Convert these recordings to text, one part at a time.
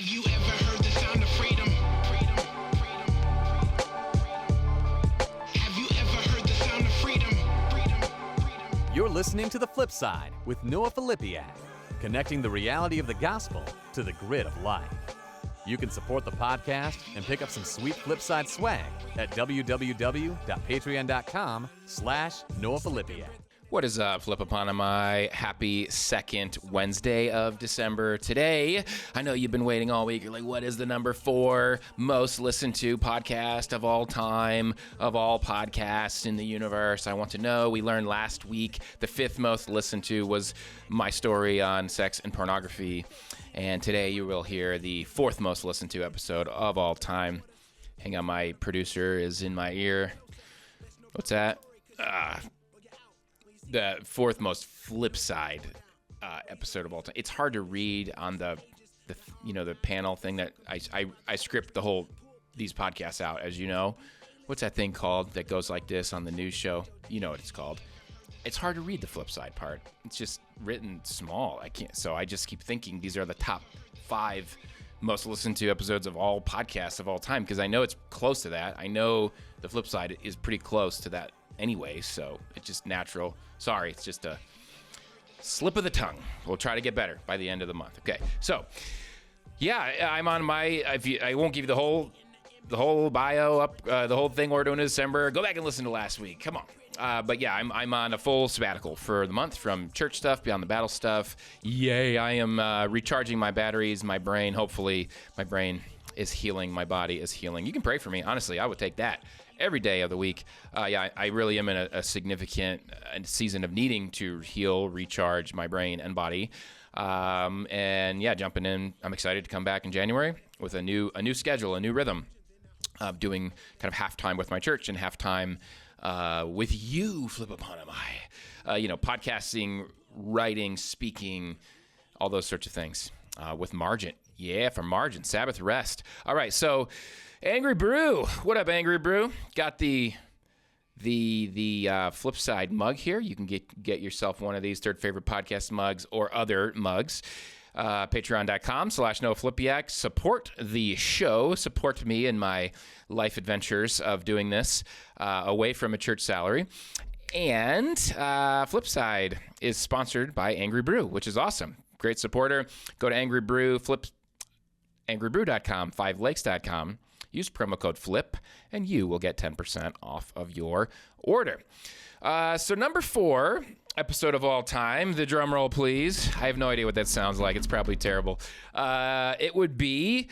Have you ever heard the sound of freedom? Have you ever heard the sound of freedom? You're listening to The Flip Side with Noah Filipiak, connecting the reality of the gospel to the grit of life. You can support the podcast and pick up some sweet Flipside swag at www.patreon.com/Noah Filipiak. What is up, Flip Upon my happy second Wednesday of December today? I know you've been waiting all week. You're like, what is the number 4 most listened to podcast of all time, of all podcasts in the universe? I want to know. We learned last week the 5th most listened to was my story on sex and pornography. And today you will hear the 4th most listened to episode of all time. Hang on, my producer is in my ear. What's that? The 4th most flip side episode of all time. It's hard to read on the panel thing that I script these podcasts out, as you know. What's that thing called that goes like this on the news show? You know what it's called. It's hard to read the flip side part. It's just written small. I can't. So I just keep thinking these are the top 5 most listened to episodes of all podcasts of all time, because I know it's close to that. I know the flip side is pretty close to that anyway, so it's just natural. Sorry, it's just a slip of the tongue. We'll try to get better by the end of the month. Okay, so yeah, I'm on my. I won't give you the whole bio up, the whole thing we're doing in December. Go back and listen to last week. Come on. But yeah, I'm on a full sabbatical for the month from church stuff, Beyond the Battle stuff. Yay! I am recharging my batteries, my brain. Hopefully, my brain is healing. My body is healing. You can pray for me. Honestly, I would take that every day of the week. I really am in a significant season of needing to heal, recharge my brain and body. And yeah, jumping in. I'm excited to come back in January with a new schedule, a new rhythm of doing kind of halftime with my church and halftime with you, Flip Upon my, podcasting, writing, speaking, all those sorts of things with margin. Yeah, for margin, Sabbath rest. All right, so Angry Brew. What up, Angry Brew? Got the flip side mug here. You can get yourself one of these third favorite podcast mugs or other mugs. Patreon.com/NoahFlipiak. Support the show. Support me in my life adventures of doing this away from a church salary. And Flipside is sponsored by Angry Brew, which is awesome. Great supporter. Go to Angry Brew, angrybrew.com, 5lakes.com. Use promo code FLIP, and you will get 10% off of your order. So number 4 episode of all time, the drum roll, please. I have no idea what that sounds like. It's probably terrible. It would be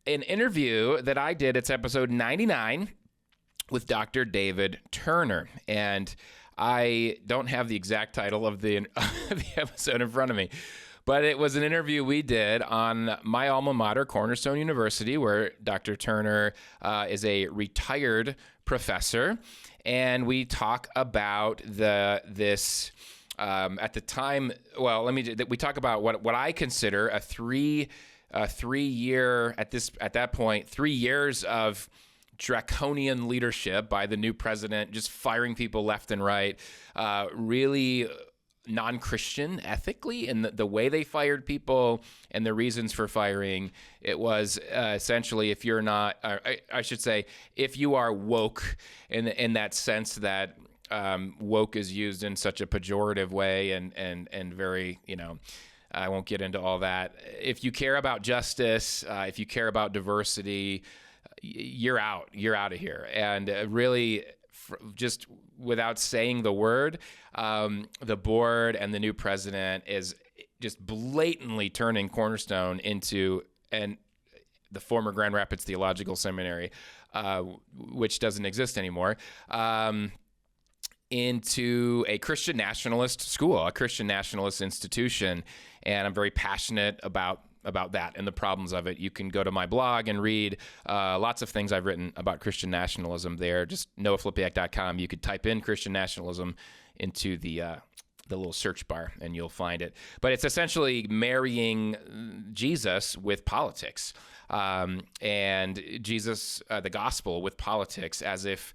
an interview that I did. It's episode 99 with Dr. David Turner. And I don't have the exact title of the episode in front of me. But it was an interview we did on my alma mater, Cornerstone University, where Dr. Turner is a retired professor. And we talk about this at the time. Well, we talk about what I consider a 3 year at that point 3 years of draconian leadership by the new president, just firing people left and right, really non-Christian ethically in the way they fired people and the reasons for firing. It was essentially, if you're not, I should say, if you are woke in that sense that woke is used in such a pejorative way and very, I won't get into all that. If you care about justice, if you care about diversity, you're out of here. And really, just without saying the word, the board and the new president is just blatantly turning Cornerstone into the former Grand Rapids Theological Seminary, which doesn't exist anymore, into a Christian nationalist school, a Christian nationalist institution. And I'm very passionate about that and the problems of it. You can go to my blog and read lots of things I've written about Christian nationalism there. Just noahflipiak.com. You could type in Christian nationalism into the little search bar and you'll find it. But it's essentially marrying Jesus with politics, and Jesus, the gospel, with politics, as if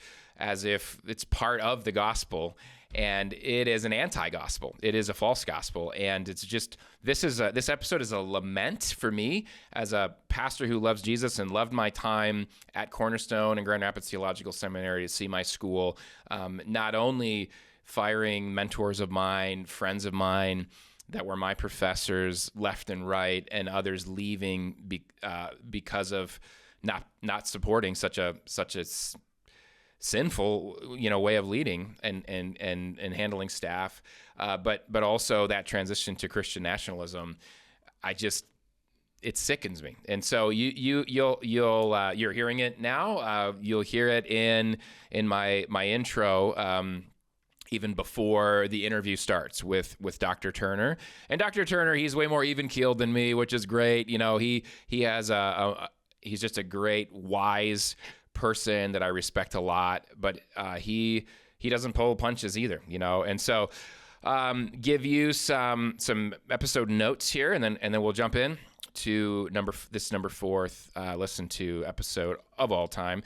it's part of the gospel. and it is an anti-gospel. It is a false gospel, and it's just this episode is a lament for me as a pastor who loves Jesus and loved my time at Cornerstone and Grand Rapids Theological Seminary to see my school not only firing mentors of mine, friends of mine that were my professors left and right, and others leaving because of not supporting such a sinful, way of leading and handling staff, but also that transition to Christian nationalism. It sickens me. And so you're hearing it now. You'll hear it in my intro. Even before the interview starts with Dr. Turner. And Dr. Turner, he's way more even-keeled than me, which is great. He has he's just a great, wise person that I respect a lot, but he doesn't pull punches either, And so give you some episode notes here, and then we'll jump in to number 4th listen to episode of all time.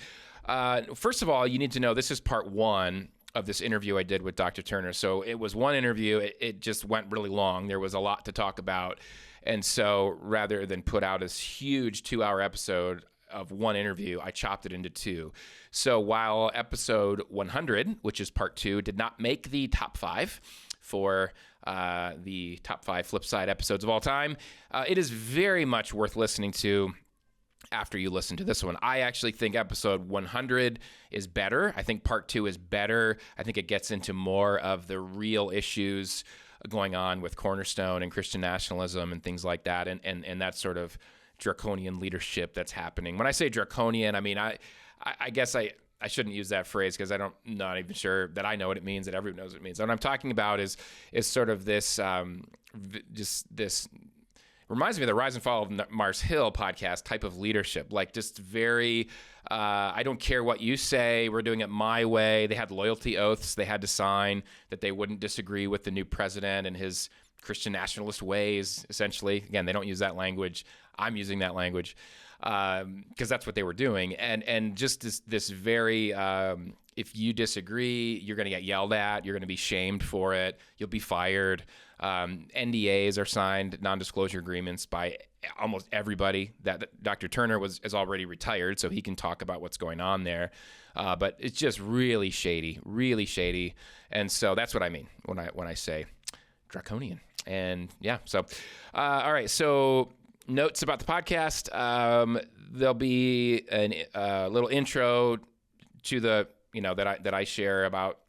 First of all, you need to know this is part 1 of this interview I did with Dr. Turner. So it was one interview. It just went really long. There was a lot to talk about. And so rather than put out this huge 2-hour episode of one interview, I chopped it into 2. So while episode 100, which is part 2, did not make the top 5 for the top 5 Flipside episodes of all time, it is very much worth listening to after you listen to this one. I actually think episode 100 is better. I think part 2 is better. I think it gets into more of the real issues going on with Cornerstone and Christian nationalism and things like that, and that sort of draconian leadership that's happening. When I say draconian, I mean, I guess I shouldn't use that phrase because not even sure that I know what it means, that everyone knows what it means. What I'm talking about is sort of this, just this reminds me of the Rise and Fall of Mars Hill podcast type of leadership, like just very, I don't care what you say, we're doing it my way. They had loyalty oaths they had to sign that they wouldn't disagree with the new president and his Christian nationalist ways, essentially. Again, they don't use that language. I'm using that language because that's what they were doing. And just this very, if you disagree, you're going to get yelled at. You're going to be shamed for it. You'll be fired. NDAs are signed, non-disclosure agreements, by almost everybody. That Dr. Turner is already retired, so he can talk about what's going on there. But it's just really shady, really shady. And so that's what I mean when I say draconian. And yeah, so all right. So notes about the podcast. There'll be a little intro to the that I share about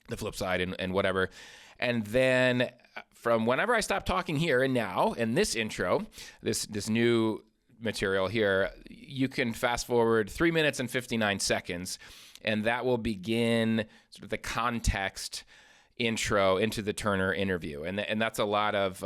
the flip side and whatever, and then from whenever I stop talking here and now, in this intro, this new material here, you can fast forward 3 minutes and 59 seconds, and that will begin sort of the context intro into the Turner interview. And that's a lot of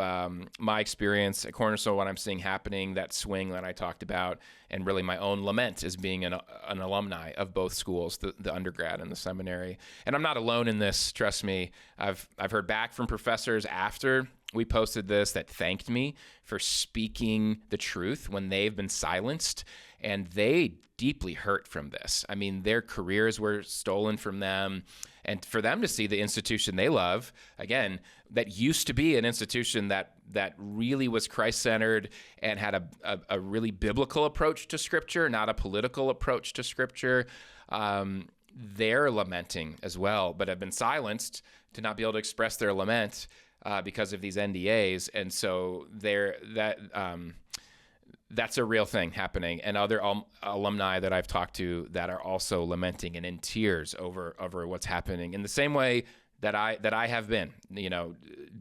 my experience at Cornerstone, what I'm seeing happening, that swing that I talked about, and really my own lament as being an alumni of both schools, the undergrad and the seminary. And I'm not alone in this, trust me. I've heard back from professors after we posted this that thanked me for speaking the truth when they've been silenced, and they deeply hurt from this. I mean, their careers were stolen from them. And for them to see the institution they love, again, that used to be an institution that really was Christ-centered and had a really biblical approach to Scripture, not a political approach to Scripture, they're lamenting as well, but have been silenced to not be able to express their lament because of these NDAs. And so that's a real thing happening. And other alumni that I've talked to that are also lamenting and in tears over what's happening in the same way that I have been,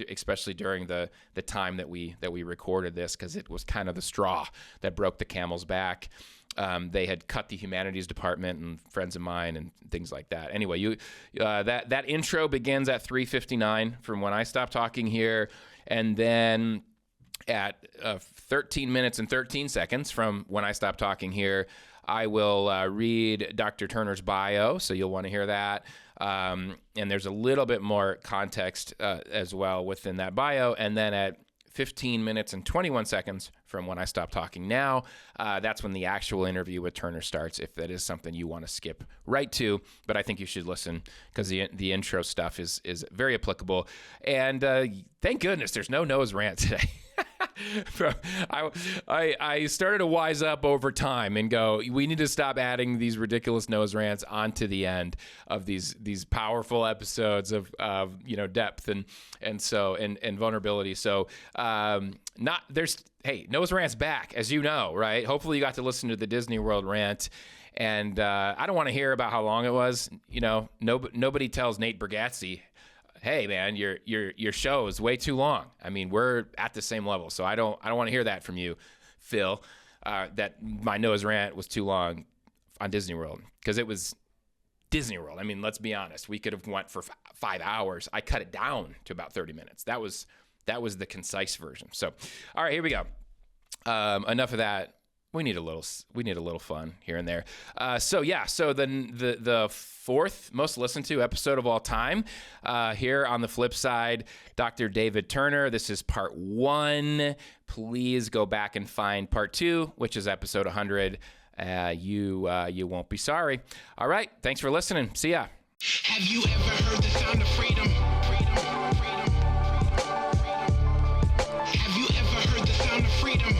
especially during the time that we recorded this, because it was kind of the straw that broke the camel's back. They had cut the humanities department and friends of mine and things like that. Anyway, that intro begins at 3:59 from when I stopped talking here, and then at 13 minutes and 13 seconds from when I stop talking here, I will read Dr. Turner's bio, so you'll want to hear that. And there's a little bit more context as well within that bio. And then at 15 minutes and 21 seconds from when I stop talking now. That's when the actual interview with Turner starts, if that is something you want to skip right to. But I think you should listen because the intro stuff is very applicable. And thank goodness there's no nose rant today. I started to wise up over time and go, we need to stop adding these ridiculous nose rants onto the end of these powerful episodes of depth and vulnerability. So nose rant's back, as you know, right? Hopefully you got to listen to the Disney World rant. And I don't want to hear about how long it was. Nobody tells Nate Bargatze, hey man, your show is way too long. I mean, we're at the same level, so I don't want to hear that from you, Phil. That my nose rant was too long on Disney World, because it was Disney World. I mean, let's be honest. We could have went for 5 hours. I cut it down to about 30 minutes. That was the concise version. So, all right, here we go. Enough of that. We need a little fun here and there. So then the fourth most listened to episode of all time here on the flip side, Dr. David Turner. This is part 1. Please go back and find part 2, which is episode 100. You won't be sorry. All right. Thanks for listening. See ya. Have you ever heard the sound of freedom? Have you ever heard the sound of freedom?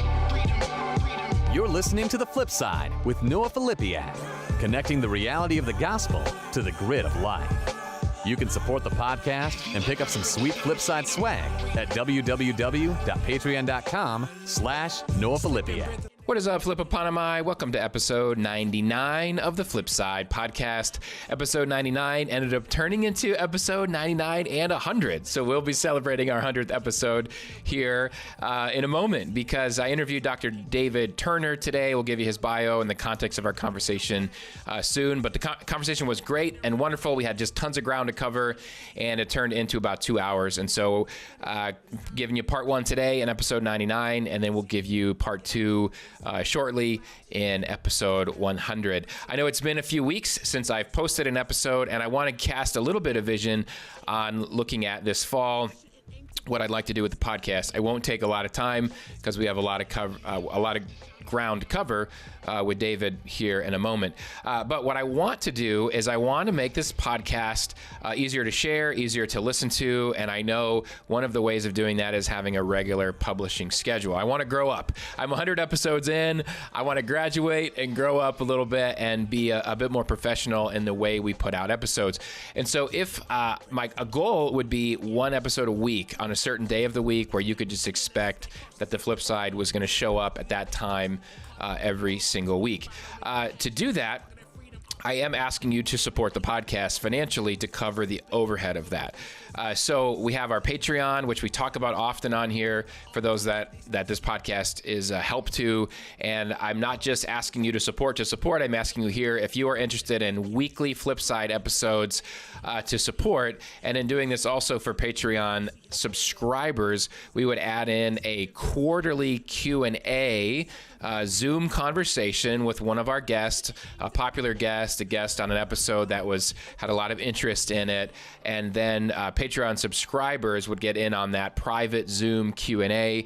You're listening to The Flip Side with Noah Filipiak, connecting the reality of the gospel to the grit of life. You can support the podcast and pick up some sweet Flipside swag at www.patreon.com/Noah Filipiak. What is up, Flipoponemi? Welcome to episode 99 of the Flipside podcast. Episode 99 ended up turning into episode 99 and 100. So we'll be celebrating our 100th episode here in a moment, because I interviewed Dr. David Turner today. We'll give you his bio and the context of our conversation soon. But the conversation was great and wonderful. We had just tons of ground to cover, and it turned into about 2 hours. And so giving you part 1 today in episode 99, and then we'll give you part 2 shortly in episode 100. I know it's been a few weeks since I've posted an episode, and I want to cast a little bit of vision on looking at this fall, what I'd like to do with the podcast. I won't take a lot of time because we have a lot of ground to cover with David here in a moment. But what I want to do is I want to make this podcast easier to share, easier to listen to. And I know one of the ways of doing that is having a regular publishing schedule. I want to grow up. I'm 100 episodes in. I want to graduate and grow up a little bit and be a bit more professional in the way we put out episodes. And so if a goal would be 1 episode a week on a certain day of the week, where you could just expect that the flip side was going to show up at that time every single week. To do that, I am asking you to support the podcast financially to cover the overhead of that. So we have our Patreon, which we talk about often on here for those that this podcast is a help to. And I'm not just asking you to support. I'm asking you here, if you are interested in weekly Flipside episodes to support. And in doing this also for Patreon subscribers, we would add in a quarterly Q&A Zoom conversation with one of our guests, a popular guest, a guest on an episode that had a lot of interest in it. And then Patreon subscribers would get in on that private Zoom Q&A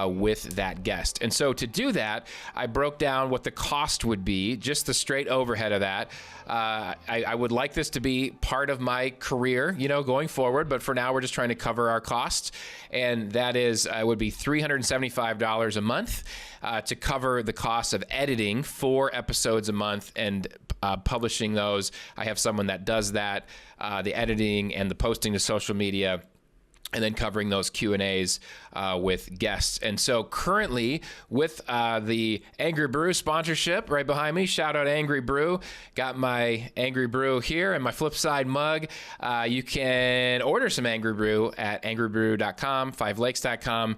with that guest. And so to do that, I broke down what the cost would be, just the straight overhead of that. I would like this to be part of my career, going forward. But for now, we're just trying to cover our costs. And that would be $375 a month to cover the cost of editing 4 episodes a month and publishing those. I have someone that does that, the editing and the posting to social media, and then covering those Q&As with guests. And so currently with the Angry Brew sponsorship right behind me, shout out Angry Brew, got my Angry Brew here and my Flipside mug. You can order some Angry Brew at angrybrew.com, 5lakes.com.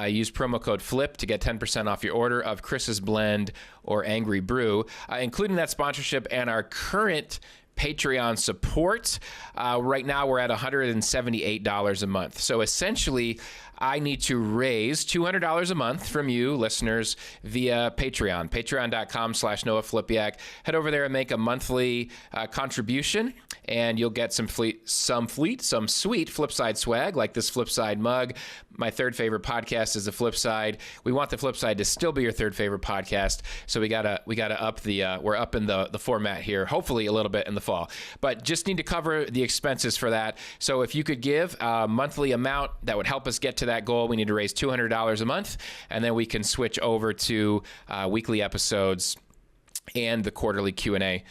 Use promo code FLIP to get 10% off your order of Chris's Blend or Angry Brew, including that sponsorship and our current Patreon support. Right now we're at $178 a month. So essentially, I need to raise $200 a month from you listeners via Patreon, patreon.com/Noah Filipiak. Head over there and make a monthly contribution, and you'll get some sweet Flipside swag, like this Flipside mug. My third favorite podcast is the Flipside. We want the Flipside to still be your third favorite podcast, so we gotta up we're up in the format here, hopefully a little bit in the fall, but just need to cover the expenses for that. So if you could give a monthly amount, that would help us get to that goal. We need to raise $200 a month, and then we can switch over to weekly episodes and the quarterly Q&A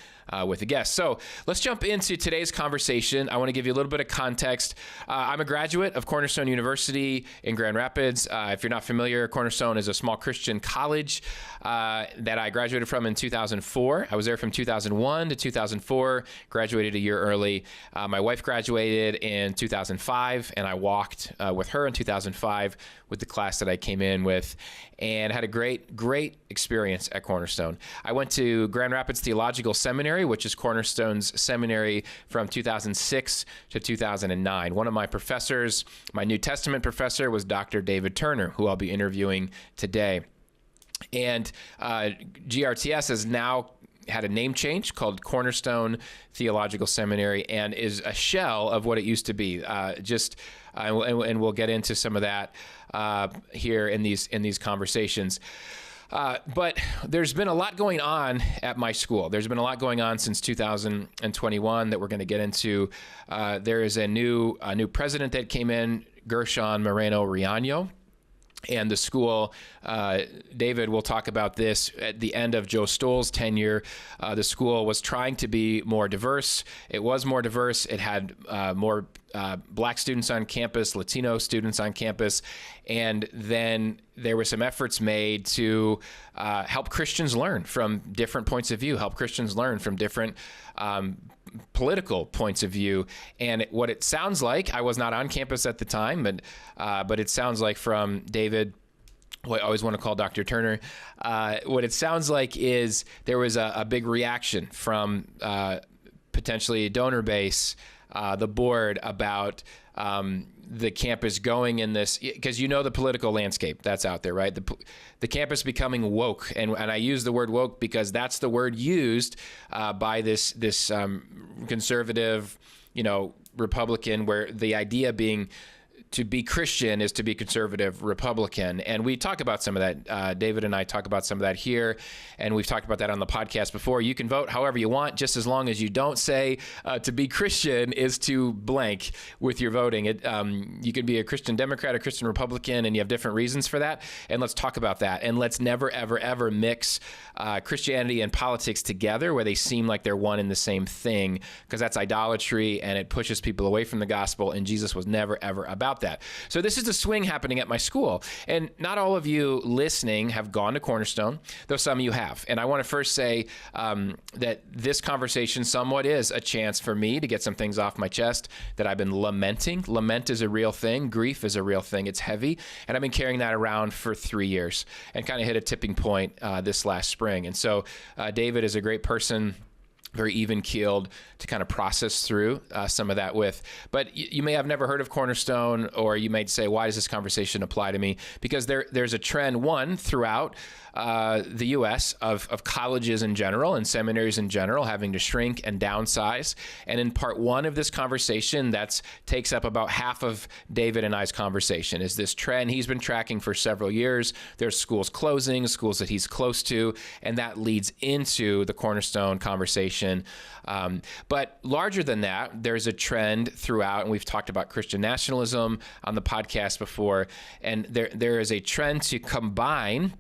with the guests. So let's jump into today's conversation. I want to give you a little bit of context. I'm a graduate of Cornerstone University in Grand Rapids. If you're not familiar, Cornerstone is a small Christian college that I graduated from in 2004. I was there from 2001 to 2004, graduated a year early. My wife graduated in 2005, and I walked with her in 2005 with the class that I came in with, and had a great experience at Cornerstone. I went to Grand Rapids Theological Seminary, which is Cornerstone's seminary, from 2006 to 2009. One of my professors, my New Testament professor, was Dr. David Turner, who I'll be interviewing today. And GRTS has now had a name change called Cornerstone Theological Seminary, and is a shell of what it used to be. And we'll get into some of that here in these conversations. But there's been a lot going on at my school. There's been a lot going on since 2021 that we're going to get into. There is a new president that came in, Gershon Moreno-Riaño. And the school, David will talk about this at the end of Joe Stoll's tenure. The school was trying to be more diverse. It was more diverse. It had more Black students on campus, Latino students on campus. And then there were some efforts made to help Christians learn from different points of view, help Christians learn from different political points of view. And what it sounds like, I was not on campus at the time, but it sounds like from David, who I always want to call Dr. Turner, what it sounds like is there was a big reaction from potentially a donor base, the board, about the campus going in this, because the political landscape that's out there, right? The campus becoming woke, and I use the word woke because that's the word used by this conservative, Republican, where the idea being to be Christian is to be conservative Republican. And we talk about some of that. David and I talk about some of that here, and we've talked about that on the podcast before. You can vote however you want, just as long as you don't say to be Christian is to blank with your voting. You can be a Christian Democrat, a Christian Republican, and you have different reasons for that. And let's talk about that. And let's never, ever, ever mix Christianity and politics together where they seem like they're one and the same thing, because that's idolatry and it pushes people away from the gospel. And Jesus was never, ever about that. So this is a swing happening at my school. And not all of you listening have gone to Cornerstone, though some of you have. And I want to first say that this conversation somewhat is a chance for me to get some things off my chest that I've been lamenting. Lament is a real thing. Grief is a real thing. It's heavy. And I've been carrying that around for 3 years and kind of hit a tipping point this last spring. And so David is a great person, very even-keeled, to kind of process through some of that with. But you may have never heard of Cornerstone, or you might say, why does this conversation apply to me? Because there's a trend, one, throughout the U.S. of colleges in general and seminaries in general having to shrink and downsize. And in part one of this conversation, that takes up about half of David and I's conversation, is this trend he's been tracking for several years. There's schools closing, schools that he's close to, and that leads into the Cornerstone conversation. But larger than that, there's a trend throughout, and we've talked about Christian nationalism on the podcast before, and there is a trend to combine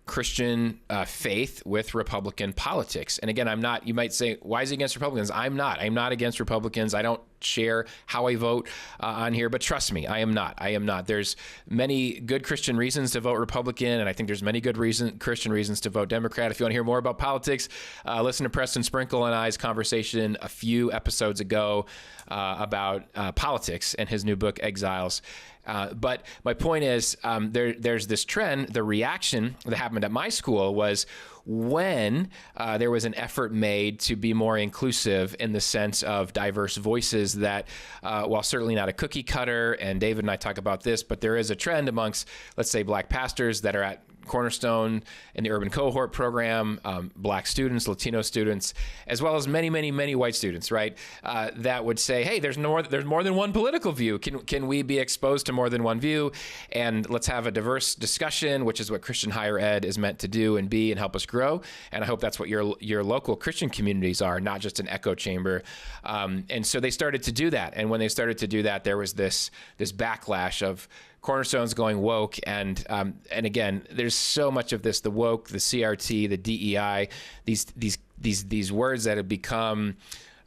Christian faith with Republican politics. And again, I'm not, you might say, why is he against Republicans? I'm not against Republicans. I don't share how I vote on here, but trust me, I am not. There's many good Christian reasons to vote Republican, and I think there's many good Christian reasons to vote Democrat. If you want to hear more about politics, listen to Preston Sprinkle and I's conversation a few episodes ago about politics and his new book, Exiles. But my point is, there's this trend. The reaction that happened at my school was when there was an effort made to be more inclusive in the sense of diverse voices that, while certainly not a cookie cutter, and David and I talk about this, but there is a trend amongst, let's say, Black pastors that are at Cornerstone in the urban cohort program, Black students, Latino students, as well as many, many, many white students, right? That would say, hey, there's more than one political view. Can we be exposed to more than one view? And let's have a diverse discussion, which is what Christian higher ed is meant to do and be and help us grow. And I hope that's what your local Christian communities are, not just an echo chamber. And so they started to do that. And when they started to do that, there was this backlash of Cornerstone's going woke, and again, there's so much of this: the woke, the CRT, the DEI, these words that have become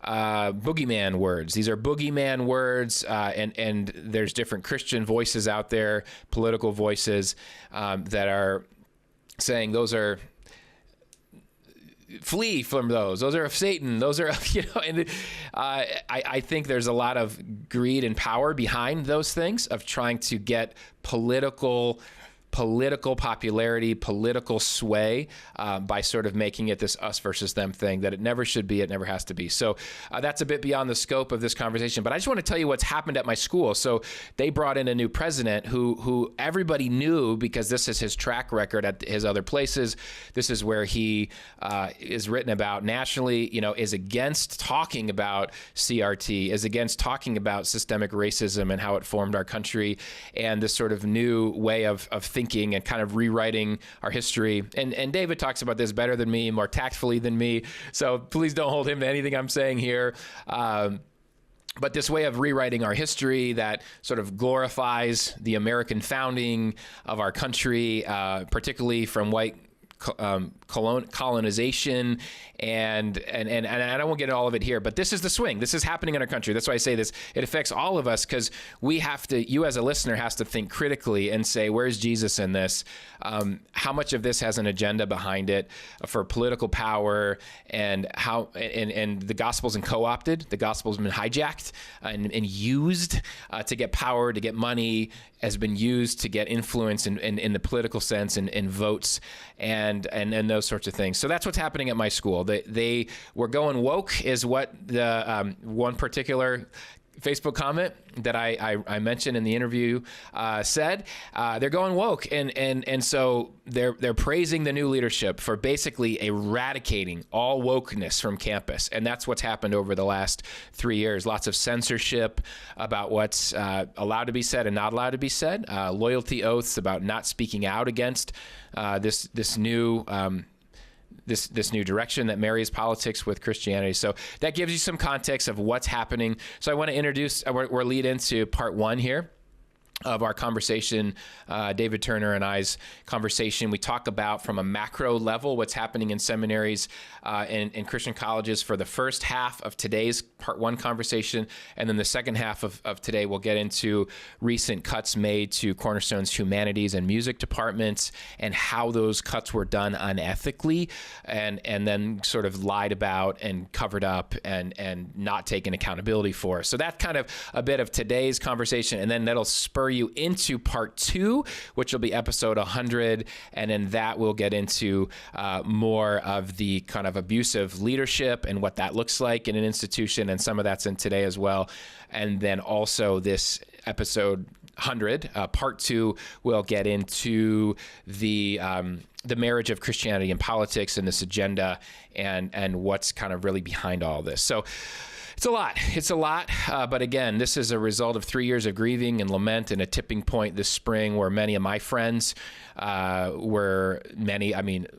boogeyman words. These are boogeyman words, and there's different Christian voices out there, political voices that are saying those are. Flee from those. Those are of Satan. Those are, and I think there's a lot of greed and power behind those things of trying to get political popularity, political sway by sort of making it this us versus them thing that it never should be, it never has to be. So that's a bit beyond the scope of this conversation, but I just want to tell you what's happened at my school. So they brought in a new president who everybody knew because this is his track record at his other places. This is where he is written about nationally, is against talking about CRT, is against talking about systemic racism and how it formed our country and this sort of new way of thinking and kind of rewriting our history. And David talks about this better than me, more tactfully than me. So please don't hold him to anything I'm saying here. But this way of rewriting our history that sort of glorifies the American founding of our country, particularly from white colonization, and I don't want to get into all of it here, but this is the swing. This is happening in our country. That's why I say this. It affects all of us because you as a listener has to think critically and say, where's Jesus in this? How much of this has an agenda behind it for political power, and how and the gospel's been co-opted, the gospel's been hijacked and used to get power, to get money, has been used to get influence in the political sense and votes and those sorts of things. So that's what's happening at my school. They were going woke, is what the one particular Facebook comment that I mentioned in the interview said. They're going woke, and so they're praising the new leadership for basically eradicating all wokeness from campus, and that's what's happened over the last 3 years. Lots of censorship about what's allowed to be said and not allowed to be said. Loyalty oaths about not speaking out against this new. This new direction that marries politics with Christianity. So that gives you some context of what's happening. So I want to introduce, or lead into part one here of our conversation, David Turner and I's conversation. We talk about, from a macro level, what's happening in seminaries and Christian colleges for the first half of today's part one conversation. And then the second half of today, we'll get into recent cuts made to Cornerstone's humanities and music departments and how those cuts were done unethically and then sort of lied about and covered up and not taken accountability for. So that's kind of a bit of today's conversation. And then that'll spur you into part two, which will be episode 100. And then that will get into more of the kind of abusive leadership and what that looks like in an institution. And some of that's in today as well. And then also this episode 100, part two, will get into the marriage of Christianity and politics and this agenda and what's kind of really behind all this. So it's a lot. But again, this is a result of 3 years of grieving and lament and a tipping point this spring where many of my friends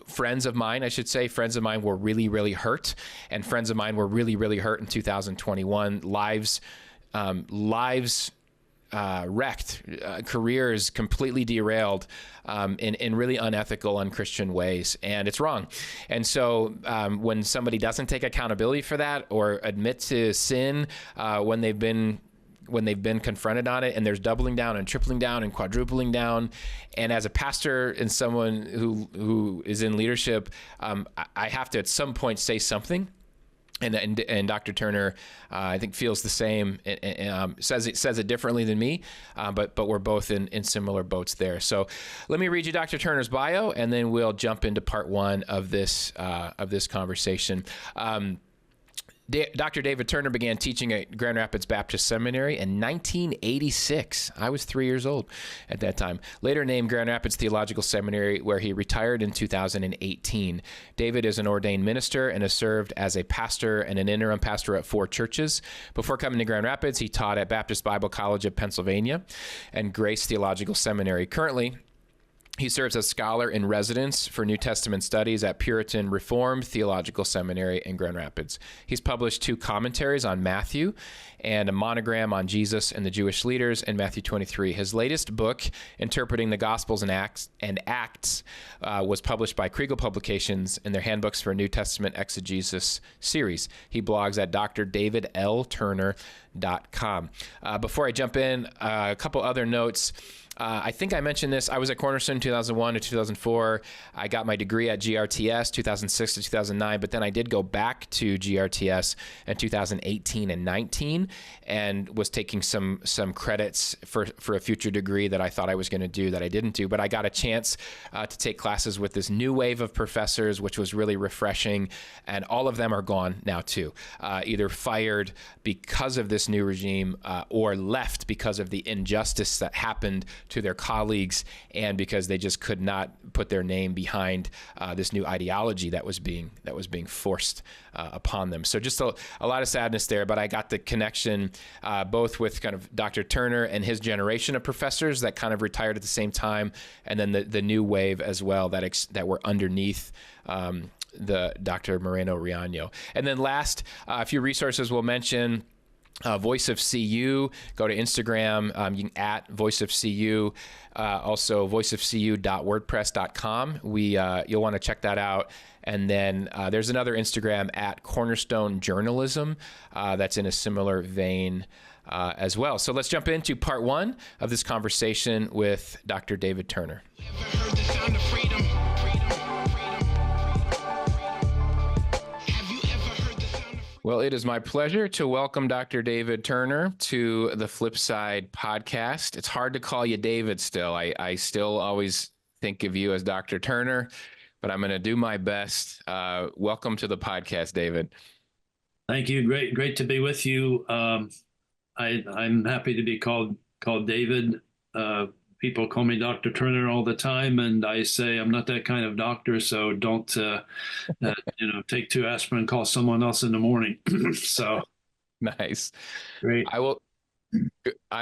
friends of mine were really, really hurt. And friends of mine were really, really hurt in 2021. Lives wrecked, careers completely derailed in really unethical, unchristian ways. And it's wrong. And so when somebody doesn't take accountability for that or admit to sin when they've been confronted on it, and there's doubling down and tripling down and quadrupling down. And as a pastor and someone who is in leadership, I have to at some point say something. And Dr. Turner, I think, feels the same. Says it differently than me, but we're both in similar boats there. So let me read you Dr. Turner's bio, and then we'll jump into part one of this conversation. Dr. David Turner began teaching at Grand Rapids Baptist Seminary in 1986. I was 3 years old at that time. Later named Grand Rapids Theological Seminary, where he retired in 2018. David is an ordained minister and has served as a pastor and an interim pastor at 4 churches. Before coming to Grand Rapids, he taught at Baptist Bible College of Pennsylvania and Grace Theological Seminary. Currently, he serves as scholar in residence for New Testament studies at Puritan Reformed Theological Seminary in Grand Rapids. He's published 2 commentaries on Matthew and a monogram on Jesus and the Jewish leaders in Matthew 23. His latest book, Interpreting the Gospels and Acts, was published by Kriegel Publications in their Handbooks for New Testament Exegesis series. He blogs at drdavidlturner.com. Before I jump in, a couple other notes. I think I mentioned this. I was at Cornerstone 2001 to 2004. I got my degree at GRTS 2006 to 2009, but then I did go back to GRTS in 2018 and 19 and was taking some credits for a future degree that I thought I was going to do that I didn't do. But I got a chance to take classes with this new wave of professors, which was really refreshing. And all of them are gone now too, either fired because of this new regime or left because of the injustice that happened to their colleagues and because they just could not put their name behind this new ideology that was being forced upon them. So just a lot of sadness there, but I got the connection both with kind of Dr. Turner and his generation of professors that kind of retired at the same time, and then the new wave as well that were underneath the Dr. Moreno Riaño. And then last, a few resources we'll mention. Voice of CU, go to Instagram, you can at Voice of CU, also voiceofcu.wordpress.com. You'll want to check that out. And then there's another Instagram at Cornerstone Journalism that's in a similar vein as well. So let's jump into part one of this conversation with Dr. David Turner. Ever heard the sound of freedom? Have you ever heard the sound of Well, it is my pleasure to welcome Dr. David Turner to the Flipside podcast. It's hard to call you David still. I still always think of you as Dr. Turner, but I'm going to do my best. Welcome to the podcast, David. Thank you. Great to be with you. I'm happy to be called David. People call me Dr. Turner all the time, and I say I'm not that kind of doctor, so don't take 2 aspirin and call someone else in the morning. So Nice. great. I'm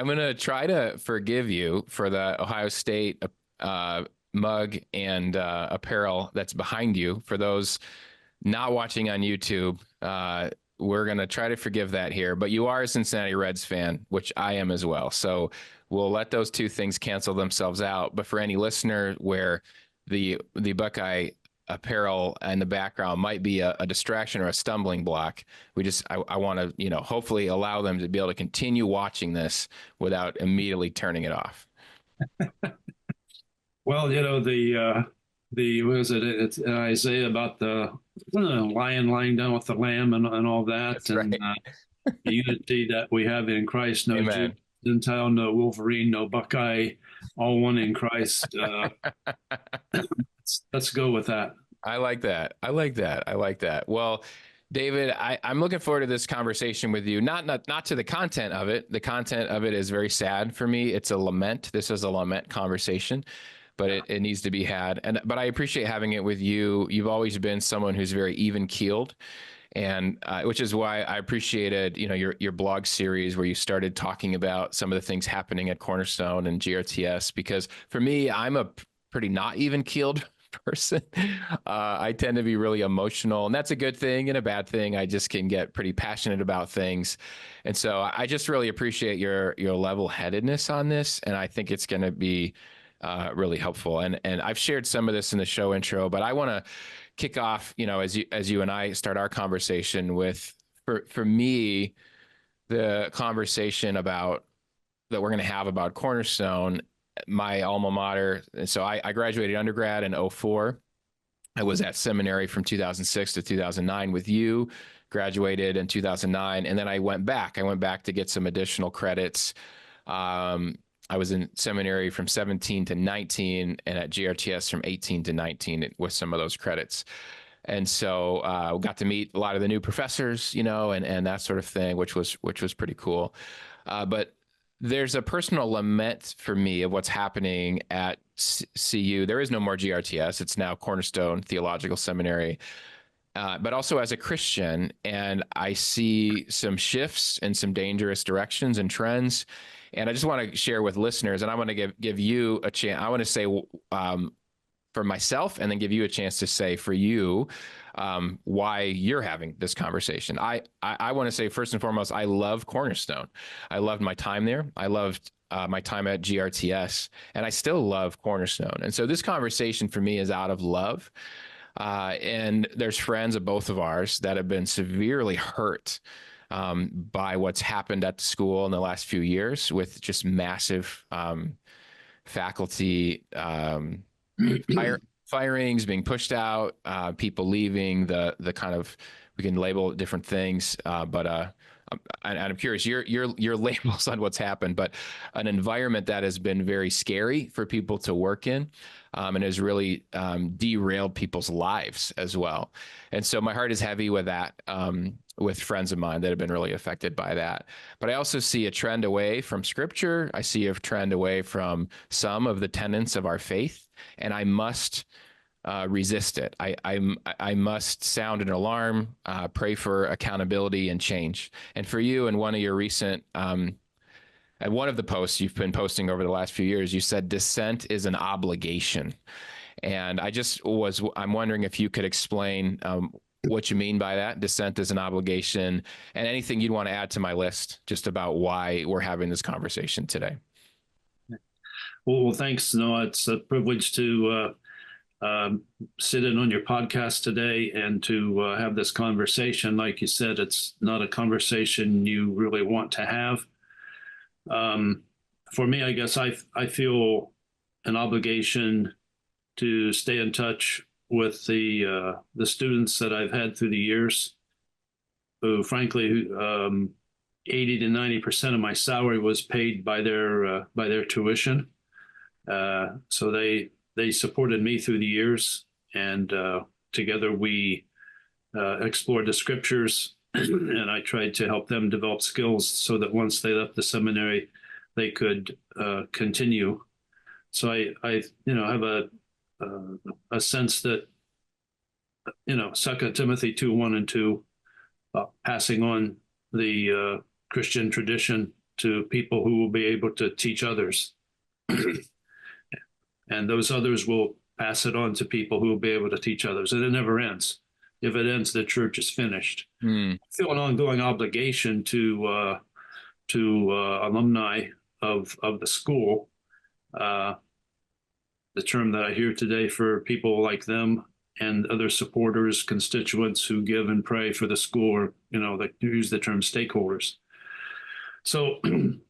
going to try to forgive you for the Ohio State mug and apparel that's behind you. For those not watching on YouTube, we're going to try to forgive that here, but you are a Cincinnati Reds fan, which I am as well. So we'll let those 2 things cancel themselves out. But for any listener where the Buckeye apparel in the background might be a distraction or a stumbling block, I want to, hopefully allow them to be able to continue watching this without immediately turning it off. Well, what is it? It's Isaiah about the lion lying down with the lamb and all that. That's right. The unity that we have in Christ. No Amen. Jew, Gentile, no Wolverine, no Buckeye, all one in Christ. Let's go with that. I like that. Well, David, I'm looking forward to this conversation with you. Not to the content of it. The content of it is very sad for me. It's a lament. This is a lament conversation, but it needs to be had. But I appreciate having it with you. You've always been someone who's very even keeled, and which is why I appreciated your blog series where you started talking about some of the things happening at Cornerstone and GRTS. Because for me, I'm a pretty not even keeled person. I tend to be really emotional, and that's a good thing and a bad thing. I just can get pretty passionate about things. And so I just really appreciate your level-headedness on this. And I think it's going to be really helpful. And I've shared some of this in the show intro, but I want to kick off, as you and I start our conversation with, for me, the conversation that we're going to have about Cornerstone, my alma mater. So I graduated undergrad in 2004. I was at seminary from 2006 to 2009 with you. graduated in 2009. And then I went back. I went back to get some additional credits. I was in seminary from 17 to 19 and at GRTS from 18 to 19 with some of those credits. And so we got to meet a lot of the new professors, and that sort of thing, which was pretty cool. But there's a personal lament for me of what's happening at CU. There is no more GRTS. It's now Cornerstone Theological Seminary. But also as a Christian, and I see some shifts and some dangerous directions and trends. And I just want to share with listeners, and I want to give you a chance. I want to say for myself, and then give you a chance to say for you why you're having this conversation. I want to say first and foremost, I love Cornerstone. I loved my time there. I loved my time at GRTS, and I still love Cornerstone. And so this conversation for me is out of love. And there's friends of both of ours that have been severely hurt by what's happened at the school in the last few years with just massive faculty firings, being pushed out, people leaving, the kind of, we can label different things, but I'm curious your labels on what's happened, but an environment that has been very scary for people to work in, and has really derailed people's lives as well. And so my heart is heavy with that, with friends of mine that have been really affected by that. But I also see a trend away from Scripture. I see a trend away from some of the tenets of our faith, and I must resist it. I must sound an alarm, pray for accountability and change. And for you, in one of your recent, at one of the posts you've been posting over the last few years, you said dissent is an obligation. And I'm wondering if you could explain what you mean by that. Dissent is an obligation, and anything you'd want to add to my list just about why we're having this conversation today. Well, thanks, Noah. It's a privilege to sit in on your podcast today and to have this conversation. Like you said, it's not a conversation you really want to have. For me, I guess I feel an obligation to stay in touch with the students that I've had through the years, who frankly 80 to 90% of my salary was paid by their tuition. So they supported me through the years, and together we explored the scriptures, and I tried to help them develop skills so that once they left the seminary, they could continue. So I have a sense that 2 Timothy 2:1 and 2, passing on the Christian tradition to people who will be able to teach others. And those others will pass it on to people who will be able to teach others. And it never ends. If it ends, the church is finished. I feel an ongoing obligation to alumni of the school. The term that I hear today for people like them and other supporters, constituents who give and pray for the school, or they use the term stakeholders. So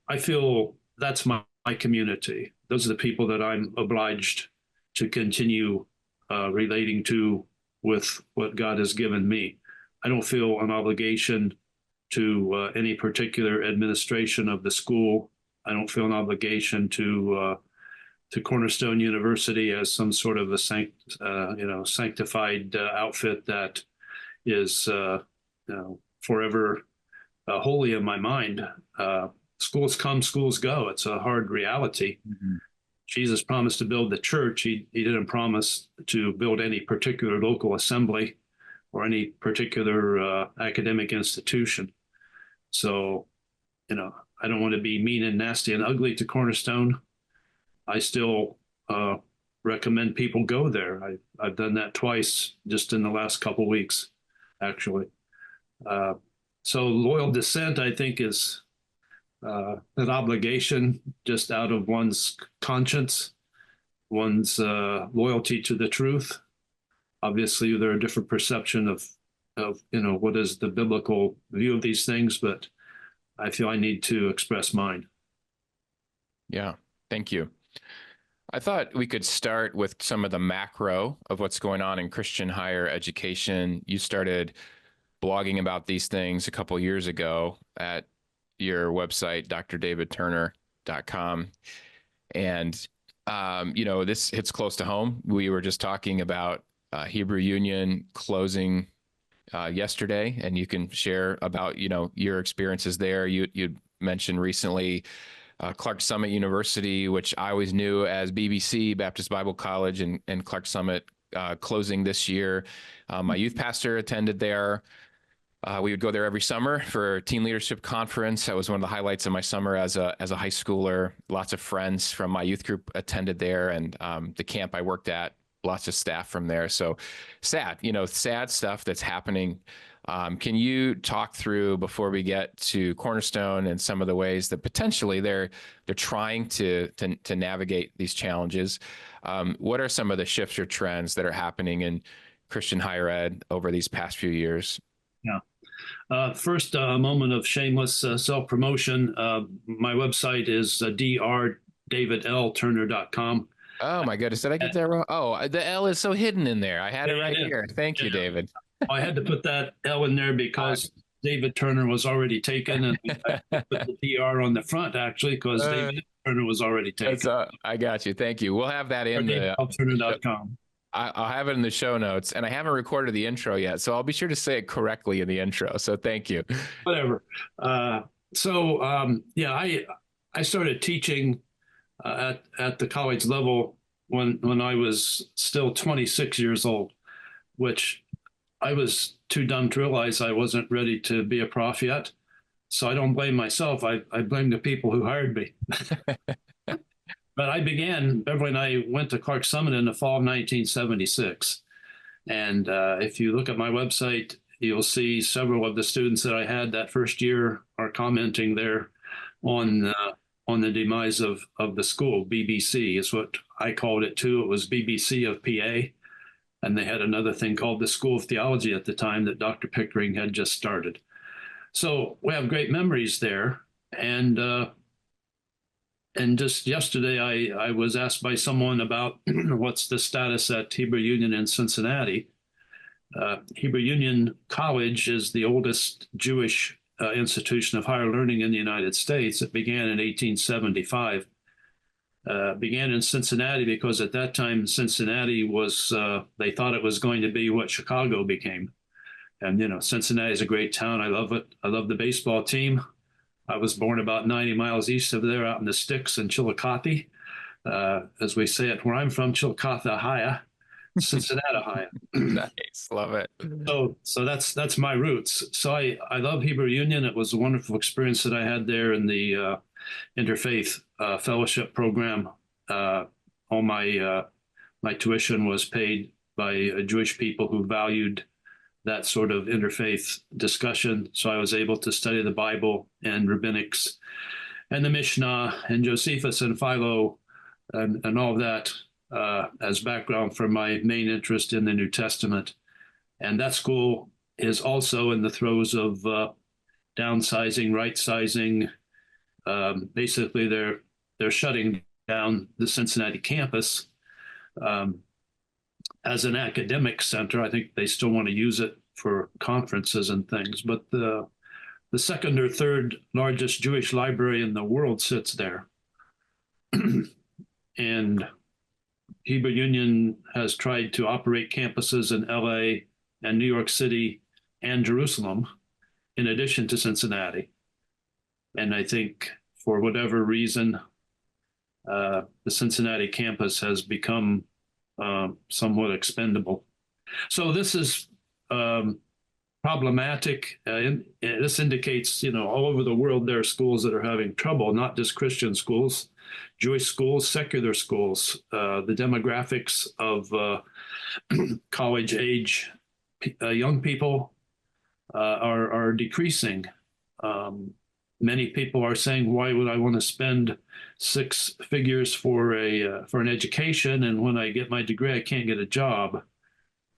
I feel that's my community. Those are the people that I'm obliged to continue relating to with what God has given me. I don't feel an obligation to any particular administration of the school. I don't feel an obligation to Cornerstone University as some sort of a sanctified outfit that is forever holy in my mind. Schools come, schools go. It's a hard reality. Mm-hmm. Jesus promised to build the church. He didn't promise to build any particular local assembly or any particular academic institution. So, I don't want to be mean and nasty and ugly to Cornerstone. I still recommend people go there. I've done that twice just in the last couple of weeks, actually. So loyal dissent, I think, is an obligation just out of one's conscience, one's loyalty to the truth. Obviously, there are different perception of what is the biblical view of these things, but I feel I need to express mine. Yeah, thank you. I thought we could start with some of the macro of what's going on in Christian higher education. You started blogging about these things a couple years ago at your website, drdavidturner.com. And, this hits close to home. We were just talking about Hebrew Union closing yesterday, and you can share about, your experiences there. You mentioned recently Clark Summit University, which I always knew as BBC, Baptist Bible College, and Clark Summit closing this year. My youth pastor attended there. We would go there every summer for a teen leadership conference. That was one of the highlights of my summer as a high schooler. Lots of friends from my youth group attended there, and the camp I worked at, lots of staff from there. So sad, sad stuff that's happening. Can you talk through, before we get to Cornerstone, and some of the ways that potentially they're trying to navigate these challenges? What are some of the shifts or trends that are happening in Christian higher ed over these past few years? Yeah. First, a moment of shameless self-promotion. My website is drdavidlturner.com. Oh my goodness, did I get that wrong? Oh, the L is so hidden in there. I had it right here. Thank you, David. I had to put that L in there because David Turner was already taken, and I put the DR on the front, actually, because David Turner was already taken. I got you. Thank you. We'll have that in the DavidLturner.com. I'll have it in the show notes, and I haven't recorded the intro yet, so I'll be sure to say it correctly in the intro. So thank you. Whatever. I started teaching at the college level when I was still 26 years old, which I was too dumb to realize I wasn't ready to be a prof yet. So I don't blame myself. I blame the people who hired me. But Beverly and I went to Clark Summit in the fall of 1976. And if you look at my website, you'll see several of the students that I had that first year are commenting there on the demise of the school. BBC is what I called it too. It was BBC of PA. And they had another thing called the School of Theology at the time that Dr. Pickering had just started. So we have great memories there. And just yesterday, I was asked by someone about what's the status at Hebrew Union in Cincinnati. Hebrew Union College is the oldest Jewish institution of higher learning in the United States. It began in 1875. Began in Cincinnati because at that time Cincinnati was, they thought it was going to be what Chicago became. And, Cincinnati is a great town. I love it. I love the baseball team. I was born about 90 miles east of there out in the sticks in Chillicothe. As we say it where I'm from, Chillicothe, Ohio, Cincinnati, Ohio. Nice. Love it. So that's my roots. So I love Hebrew Union. It was a wonderful experience that I had there in the interfaith fellowship program. All my tuition was paid by Jewish people who valued that sort of interfaith discussion. So I was able to study the Bible and rabbinics and the Mishnah and Josephus and Philo and all of that as background for my main interest in the New Testament. And that school is also in the throes of downsizing, right-sizing. Basically, they're shutting down the Cincinnati campus as an academic center. I think they still want to use it for conferences and things, but the second or third largest Jewish library in the world sits there. And Hebrew Union has tried to operate campuses in LA and New York City and Jerusalem, in addition to Cincinnati. And I think for whatever reason, the Cincinnati campus has become somewhat expendable. So this is problematic. This indicates, all over the world, there are schools that are having trouble, not just Christian schools, Jewish schools, secular schools. The demographics of college age young people are decreasing. Many people are saying, why would I want to spend six figures for an education, and when I get my degree, I can't get a job?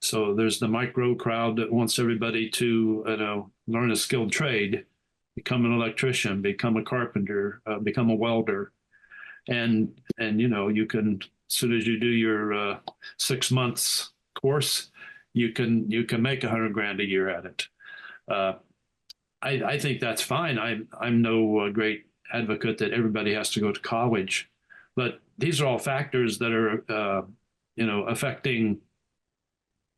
So there's the micro crowd that wants everybody to learn a skilled trade, become an electrician, become a carpenter, become a welder. And you can, as soon as you do your 6 months course, you can make $100,000 a year at it. Uh, I think that's fine. I'm no great advocate that everybody has to go to college, but these are all factors that are affecting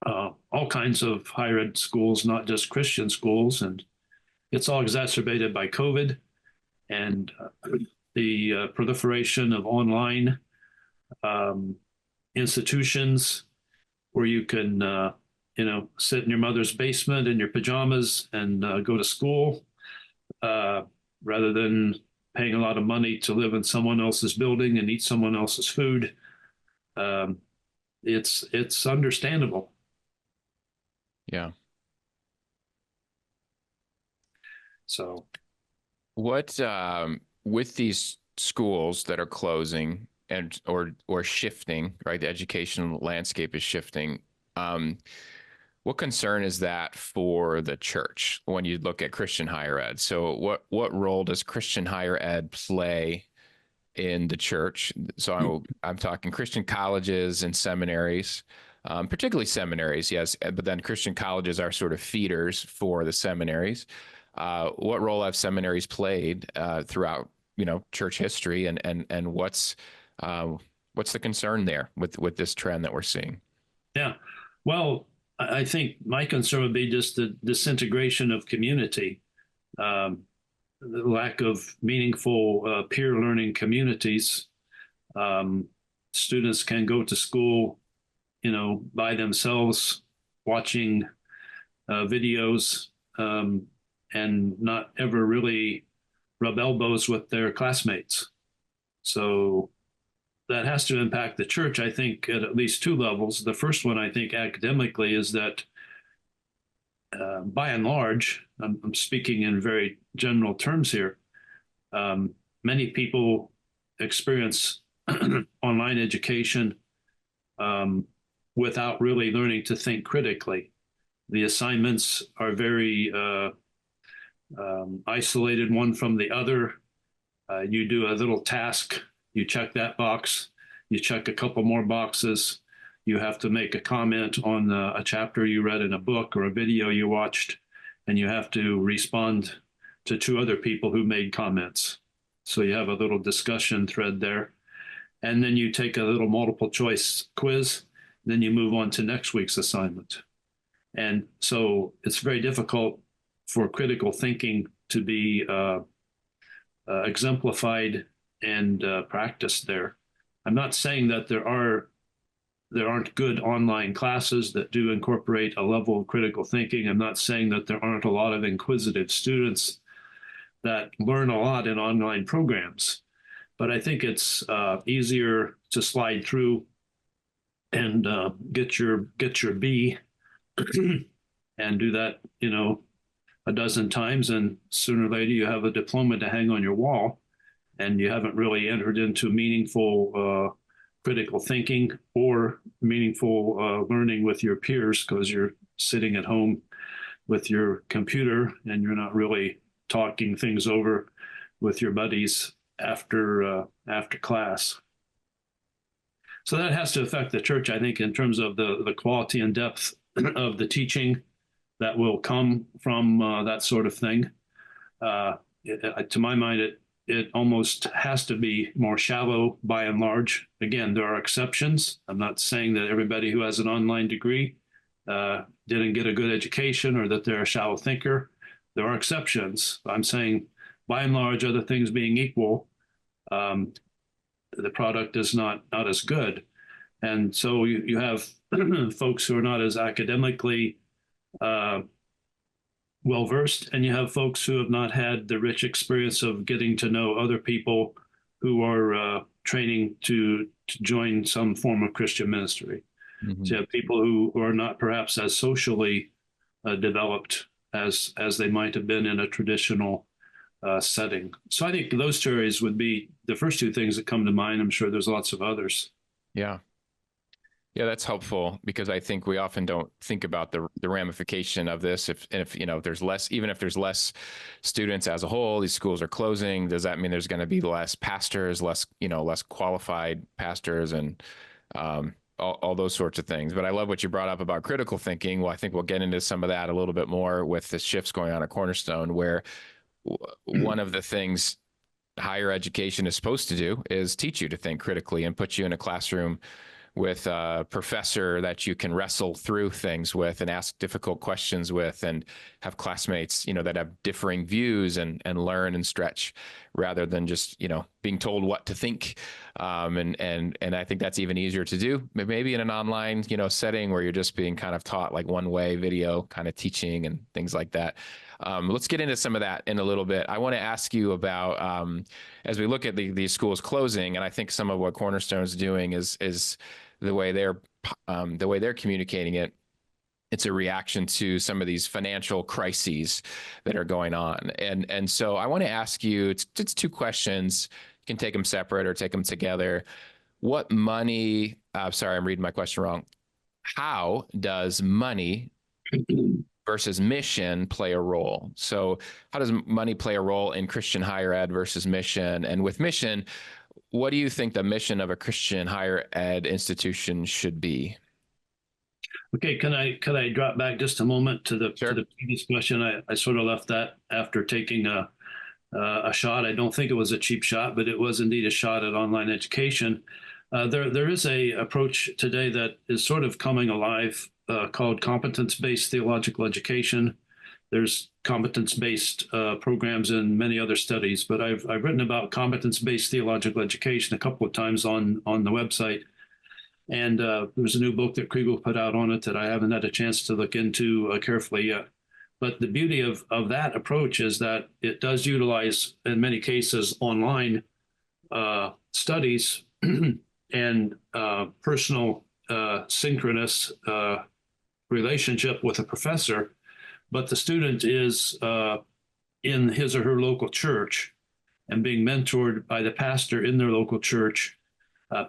all kinds of higher ed schools, not just Christian schools, and it's all exacerbated by COVID and the proliferation of online um, institutions where you can sit in your mother's basement in your pajamas and go to school uh, rather than paying a lot of money to live in someone else's building and eat someone else's food. Um, it's understandable. Yeah. So What with these schools that are closing and or shifting, right? The educational landscape is shifting. Um, what concern is that for the church when you look at Christian higher ed? So what role does Christian higher ed play in the church? So I'm talking Christian colleges and seminaries, particularly seminaries, yes, but then Christian colleges are sort of feeders for the seminaries. What role have seminaries played throughout, church history, and what's the concern there with this trend that we're seeing? yeah, well, I think my concern would be just the disintegration of community. Um, the lack of meaningful peer learning communities. Um, Students can go to school, by themselves, watching videos and not ever really rub elbows with their classmates. So that has to impact the church, I think, at least two levels. The first one, I think, academically, is that by and large, I'm speaking in very general terms here, many people experience online education um, without really learning to think critically. The assignments are very isolated one from the other. You do a little task, you check that box, you check a couple more boxes. You have to make a comment on a chapter you read in a book or a video you watched, and you have to respond to two other people who made comments. So you have a little discussion thread there. And then you take a little multiple choice quiz. Then you move on to next week's assignment. And so it's very difficult for critical thinking to be exemplified and practiced there. I'm not saying that there aren't good online classes that do incorporate a level of critical thinking. I'm not saying that there aren't a lot of inquisitive students that learn a lot in online programs, but I think it's easier to slide through and get your B and do that, a dozen times, and sooner or later you have a diploma to hang on your wall, and you haven't really entered into meaningful critical thinking or meaningful learning with your peers because you're sitting at home with your computer and you're not really talking things over with your buddies after class. So that has to affect the church, I think, in terms of the quality and depth of the teaching that will come from that sort of thing. To my mind, it almost has to be more shallow by and large. Again, there are exceptions. I'm not saying that everybody who has an online degree didn't get a good education or that they're a shallow thinker. There are exceptions. I'm saying by and large, other things being equal, the product is not as good. And so you have folks who are not as academically well versed, and you have folks who have not had the rich experience of getting to know other people who are training to join some form of Christian ministry. Mm-hmm. So you have people who are not perhaps as socially developed as they might have been in a traditional setting. So I think those two areas would be the first two things that come to mind. I'm sure there's lots of others. Yeah. Yeah, that's helpful because I think we often don't think about the ramification of this. If there's less, even if there's less students as a whole, these schools are closing. Does that mean there's going to be less pastors, less qualified pastors, and all those sorts of things. But I love what you brought up about critical thinking. Well, I think we'll get into some of that a little bit more with the shifts going on at Cornerstone, where one of the things higher education is supposed to do is teach you to think critically and put you in a classroom with a professor that you can wrestle through things with and ask difficult questions with, and have classmates, that have differing views, and learn and stretch, rather than just, being told what to think. And I think that's even easier to do maybe in an online, setting where you're just being kind of taught like one way video kind of teaching and things like that. Let's get into some of that in a little bit. I want to ask you about, as we look at these schools closing, and I think some of what Cornerstone is doing is the way they're communicating it. It's a reaction to some of these financial crises that are going on. And so I want to ask you, it's two questions. You can take them separate or take them together. What money, sorry, I'm reading my question wrong. How does money versus mission play a role? So how does money play a role in Christian higher ed versus mission? And with mission, what do you think the mission of a Christian higher ed institution should be? Okay, can I drop back just a moment to the Sure. to the previous question? I sort of left that after taking a shot. I don't think it was a cheap shot, but it was indeed a shot at online education. There is a approach today that is sort of coming alive, called competence-based theological education. There's competence-based programs in many other studies, but I've written about competence-based theological education a couple of times on the website. And there's a new book that Kriegel put out on it that I haven't had a chance to look into carefully yet. But the beauty of that approach is that it does utilize, in many cases, online studies and personal synchronous relationship with a professor. But the student is in his or her local church and being mentored by the pastor in their local church,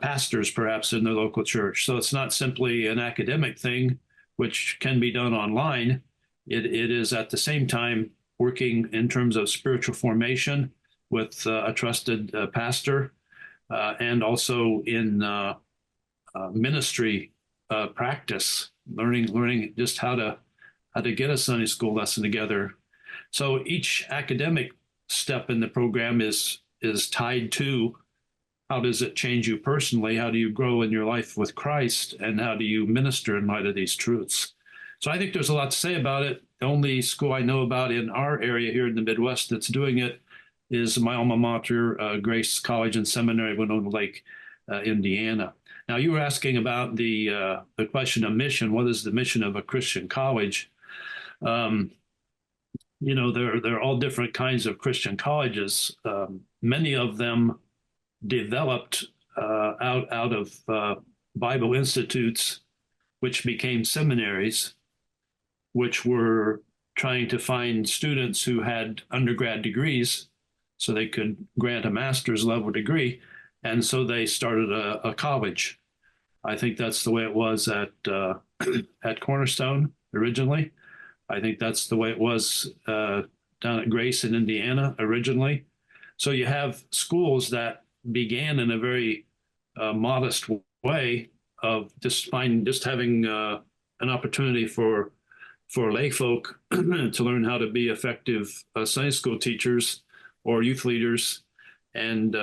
pastors perhaps in their local church. So it's not simply an academic thing, which can be done online. It is at the same time working in terms of spiritual formation with a trusted pastor, and also in ministry practice, learning just how to get a Sunday school lesson together. So each academic step in the program is tied to how does it change you personally? How do you grow in your life with Christ? And how do you minister in light of these truths? So I think there's a lot to say about it. The only school I know about in our area here in the Midwest that's doing it is my alma mater, Grace College and Seminary, Winona Lake, Indiana. Now, you were asking about the question of mission. What is the mission of a Christian college? There are all different kinds of Christian colleges. Many of them developed out of Bible institutes, which became seminaries, which were trying to find students who had undergrad degrees so they could grant a master's level degree. And so they started a college. I think that's the way it was at Cornerstone originally. I think that's the way it was down at Grace in Indiana originally. So you have schools that began in a very modest way of just having an opportunity for lay folk to learn how to be effective Sunday school teachers or youth leaders, and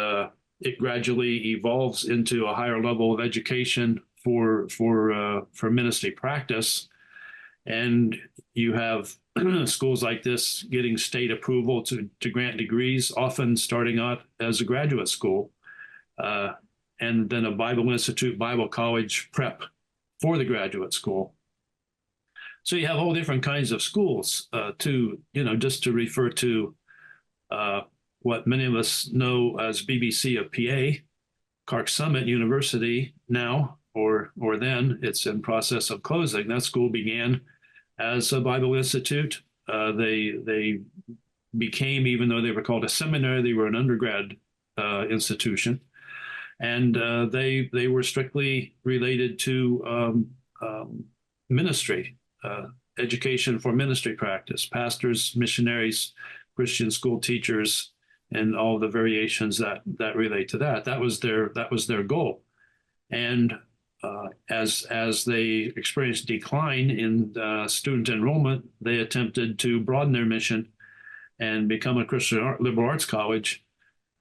it gradually evolves into a higher level of education for ministry practice. And you have schools like this getting state approval to grant degrees, often starting out as a graduate school, and then a Bible Institute, Bible College prep for the graduate school. So you have all different kinds of schools just to refer to what many of us know as BBC of PA, Clark Summit University now, or then it's in process of closing. That school began as a Bible Institute. They became, even though they were called a seminary, they were an undergrad institution. And they were strictly related to ministry, education for ministry practice, pastors, missionaries, Christian school teachers, and all the variations that relate to that. That was their goal. And as they experienced decline in student enrollment, they attempted to broaden their mission and become a Christian liberal arts college,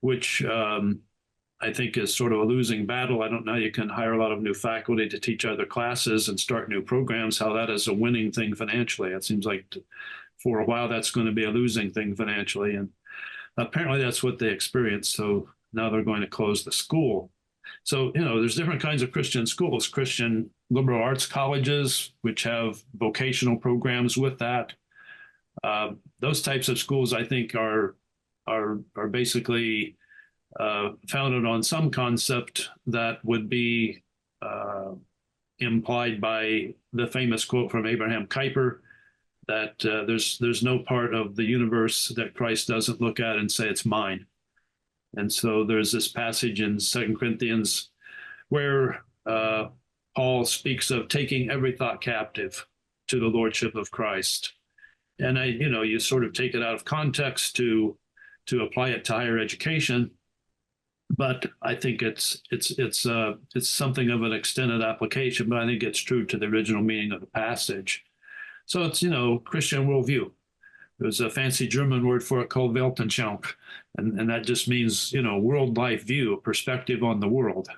which I think is sort of a losing battle. I don't know. You can hire a lot of new faculty to teach other classes and start new programs. How that is a winning thing financially. It seems like for a while that's going to be a losing thing financially. And apparently that's what they experienced. So now they're going to close the school. So, there's different kinds of Christian schools, Christian liberal arts colleges, which have vocational programs with that. Those types of schools, I think, are basically founded on some concept that would be implied by the famous quote from Abraham Kuyper that there's no part of the universe that Christ doesn't look at and say it's mine. And so there's this passage in 2 Corinthians where Paul speaks of taking every thought captive to the lordship of Christ. And you sort of take it out of context to apply it to higher education, but I think it's something of an extended application. But I think it's true to the original meaning of the passage. So it's Christian worldview. There's a fancy German word for it called Weltanschauung, and that just means world life view, perspective on the world.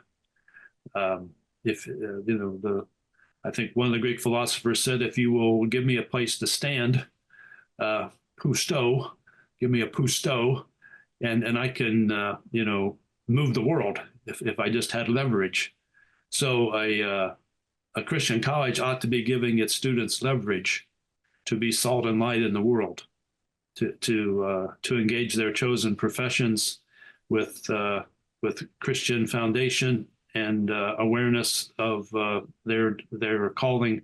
If I think one of the Greek philosophers said, if you will give me a place to stand, pusto, give me a pusto, and I can move the world if I just had leverage. So a Christian college ought to be giving its students leverage to be salt and light in the world, to engage their chosen professions with Christian foundation and awareness of their calling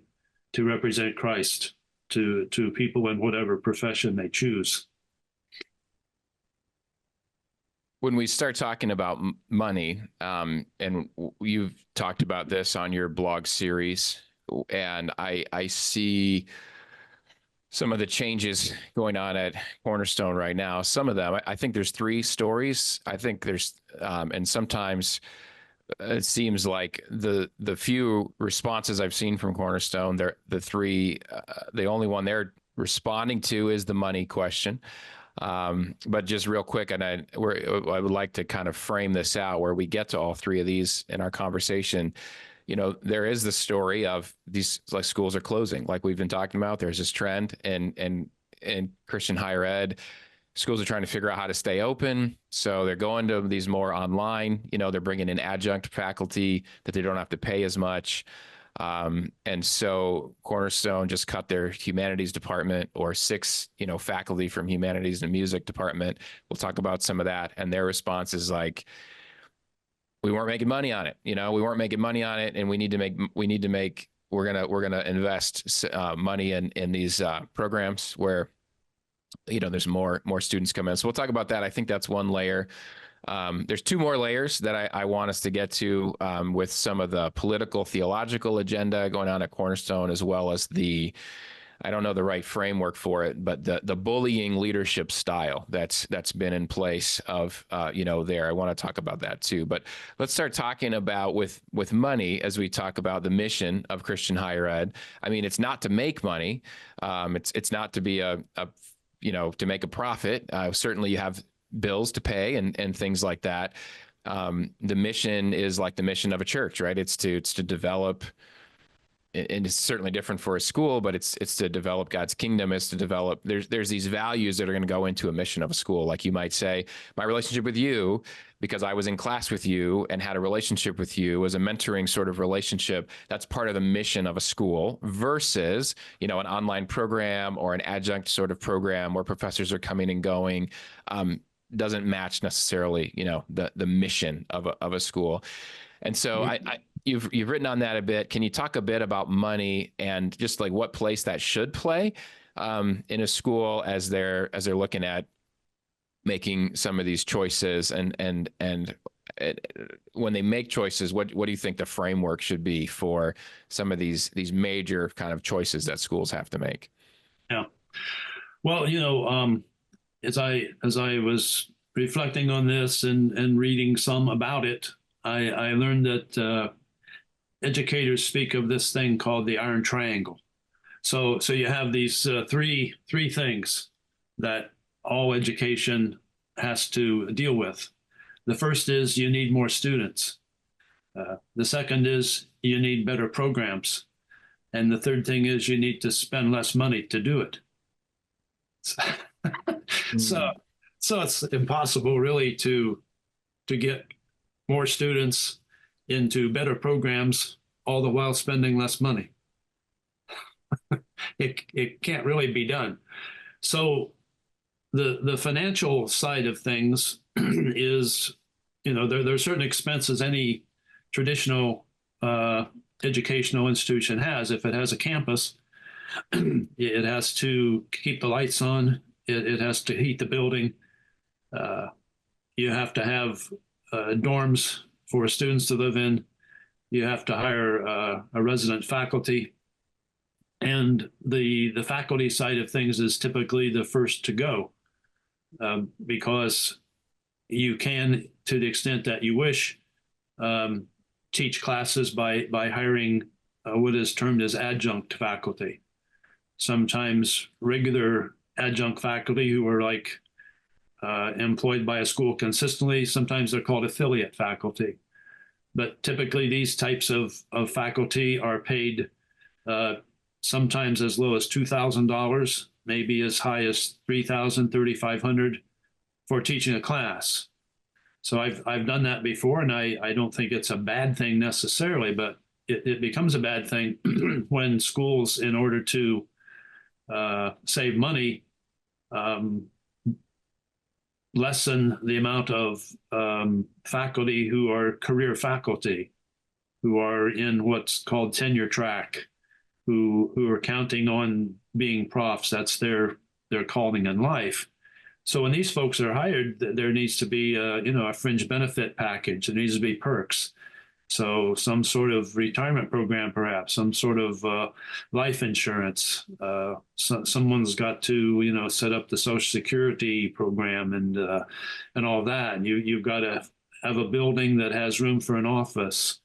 to represent Christ to people in whatever profession they choose. When we start talking about money, and you've talked about this on your blog series, and I see some of the changes going on at Cornerstone right now. Some of them, I think there's 3 stories. I think there's, and sometimes it seems like the few responses I've seen from Cornerstone, they're the 3, the only one they're responding to is the money question. But just real quick, and I would like to kind of frame this out where we get to all 3 of these in our conversation. There is the story of these like schools are closing, like we've been talking about. There's this trend in Christian higher ed. Schools are trying to figure out how to stay open. So they're going to these more online, they're bringing in adjunct faculty that they don't have to pay as much. And so Cornerstone just cut their humanities department, or 6, faculty from humanities and music department. We'll talk about some of that. And their response is like, we weren't making money on it. We weren't making money on it. And we're going to invest money in these programs where, there's more students come in. So we'll talk about that. I think that's one layer. There's 2 more layers that I want us to get to with some of the political, theological agenda going on at Cornerstone, as well as I don't know the right framework for it, but the bullying leadership style that's been in place of, there. I want to talk about that too. But let's start talking about with money as we talk about the mission of Christian higher ed. I mean, it's not to make money. It's not to be to make a profit. Certainly you have bills to pay and things like that. The mission is like the mission of a church, right? It's to develop, and it's certainly different for a school, but it's to develop God's kingdom. It's to develop, there's these values that are going to go into a mission of a school. Like you might say, my relationship with you, because I was in class with you and had a relationship with you, was a mentoring sort of relationship. That's part of the mission of a school versus, an online program or an adjunct sort of program where professors are coming and going. Doesn't match necessarily, the mission of a school. And so you've written on that a bit. Can you talk a bit about money and just like what place that should play in a school as they're looking at making some of these choices and when they make choices, what do you think the framework should be for some of these major kind of choices that schools have to make? Yeah. Well, as I was reflecting on this and reading some about it, I learned that educators speak of this thing called the iron triangle. So you have these three things that all education has to deal with. The first is you need more students. The second is you need better programs. And the third thing is you need to spend less money to do it. So, so it's impossible really to get more students into better programs, all the while spending less money. It can't really be done. So the financial side of things is, there are certain expenses any traditional educational institution has. If it has a campus, it has to keep the lights on. It has to heat the building. You have to have dorms for students to live in. You have to hire a resident faculty. And the faculty side of things is typically the first to go, because you can, to the extent that you wish, teach classes by hiring what is termed as adjunct faculty. Sometimes regular adjunct faculty who are like employed by a school consistently. Sometimes they're called affiliate faculty. But typically these types of faculty are paid sometimes as low as $2,000, maybe as high as $3,000, $3,500 for teaching a class. So I've done that before, and I don't think it's a bad thing necessarily, but it becomes a bad thing when schools, in order to save money, lessen the amount of faculty who are career faculty, who are in what's called tenure track, who are counting on being profs. That's their calling in life. So when these folks are hired, there needs to be a fringe benefit package. There needs to be perks. So some sort of retirement program, perhaps some sort of life insurance. Someone's got to set up the Social Security program and all that. And you've got to have a building that has room for an office,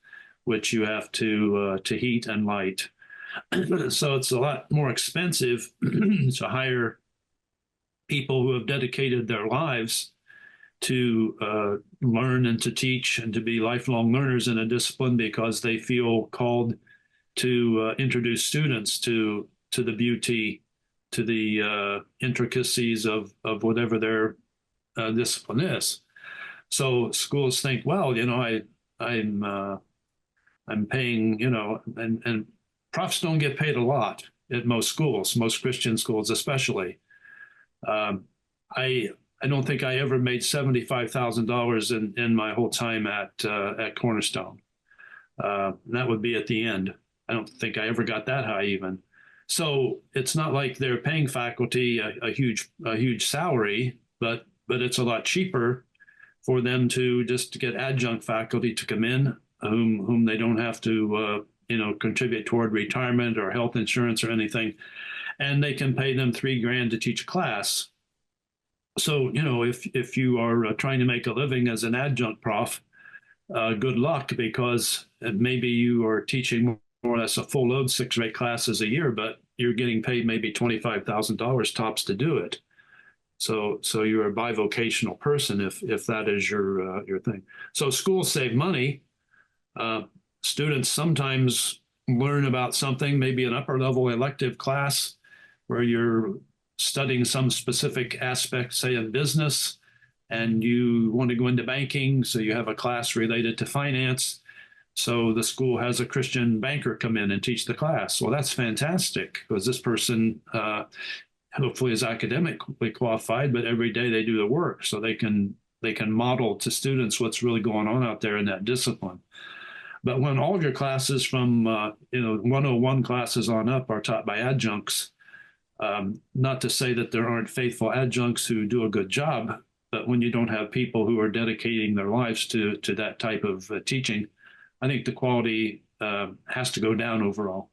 which you have to heat and light. So it's a lot more expensive to hire people who have dedicated their lives to learn and to teach and to be lifelong learners in a discipline, because they feel called to introduce students to the beauty, to the intricacies of whatever their discipline is. So schools think, well, I'm paying, and profs don't get paid a lot at most schools, most Christian schools especially. I don't think I ever made $75,000 in my whole time at Cornerstone. That would be at the end. I don't think I ever got that high even. So it's not like they're paying faculty a huge salary, but it's a lot cheaper for them to just get adjunct faculty to come in, whom they don't have to contribute toward retirement or health insurance or anything, and they can pay them $3,000 to teach a class. So if you are trying to make a living as an adjunct prof, good luck, because maybe you are teaching more or less a full load 6 or 8 classes a year, but you're getting paid maybe $25,000 tops to do it. So you're a bivocational person if that is your thing. So schools save money. Students sometimes learn about something, maybe an upper level elective class where you're studying some specific aspect, say in business, and you want to go into banking, so you have a class related to finance. So the school has a Christian banker come in and teach the class. Well, that's fantastic, because this person hopefully is academically qualified, but every day they do the work, so they can model to students what's really going on out there in that discipline. But when all of your classes from 101 classes on up are taught by adjuncts, not to say that there aren't faithful adjuncts who do a good job, but when you don't have people who are dedicating their lives to that type of teaching, I think the quality has to go down overall.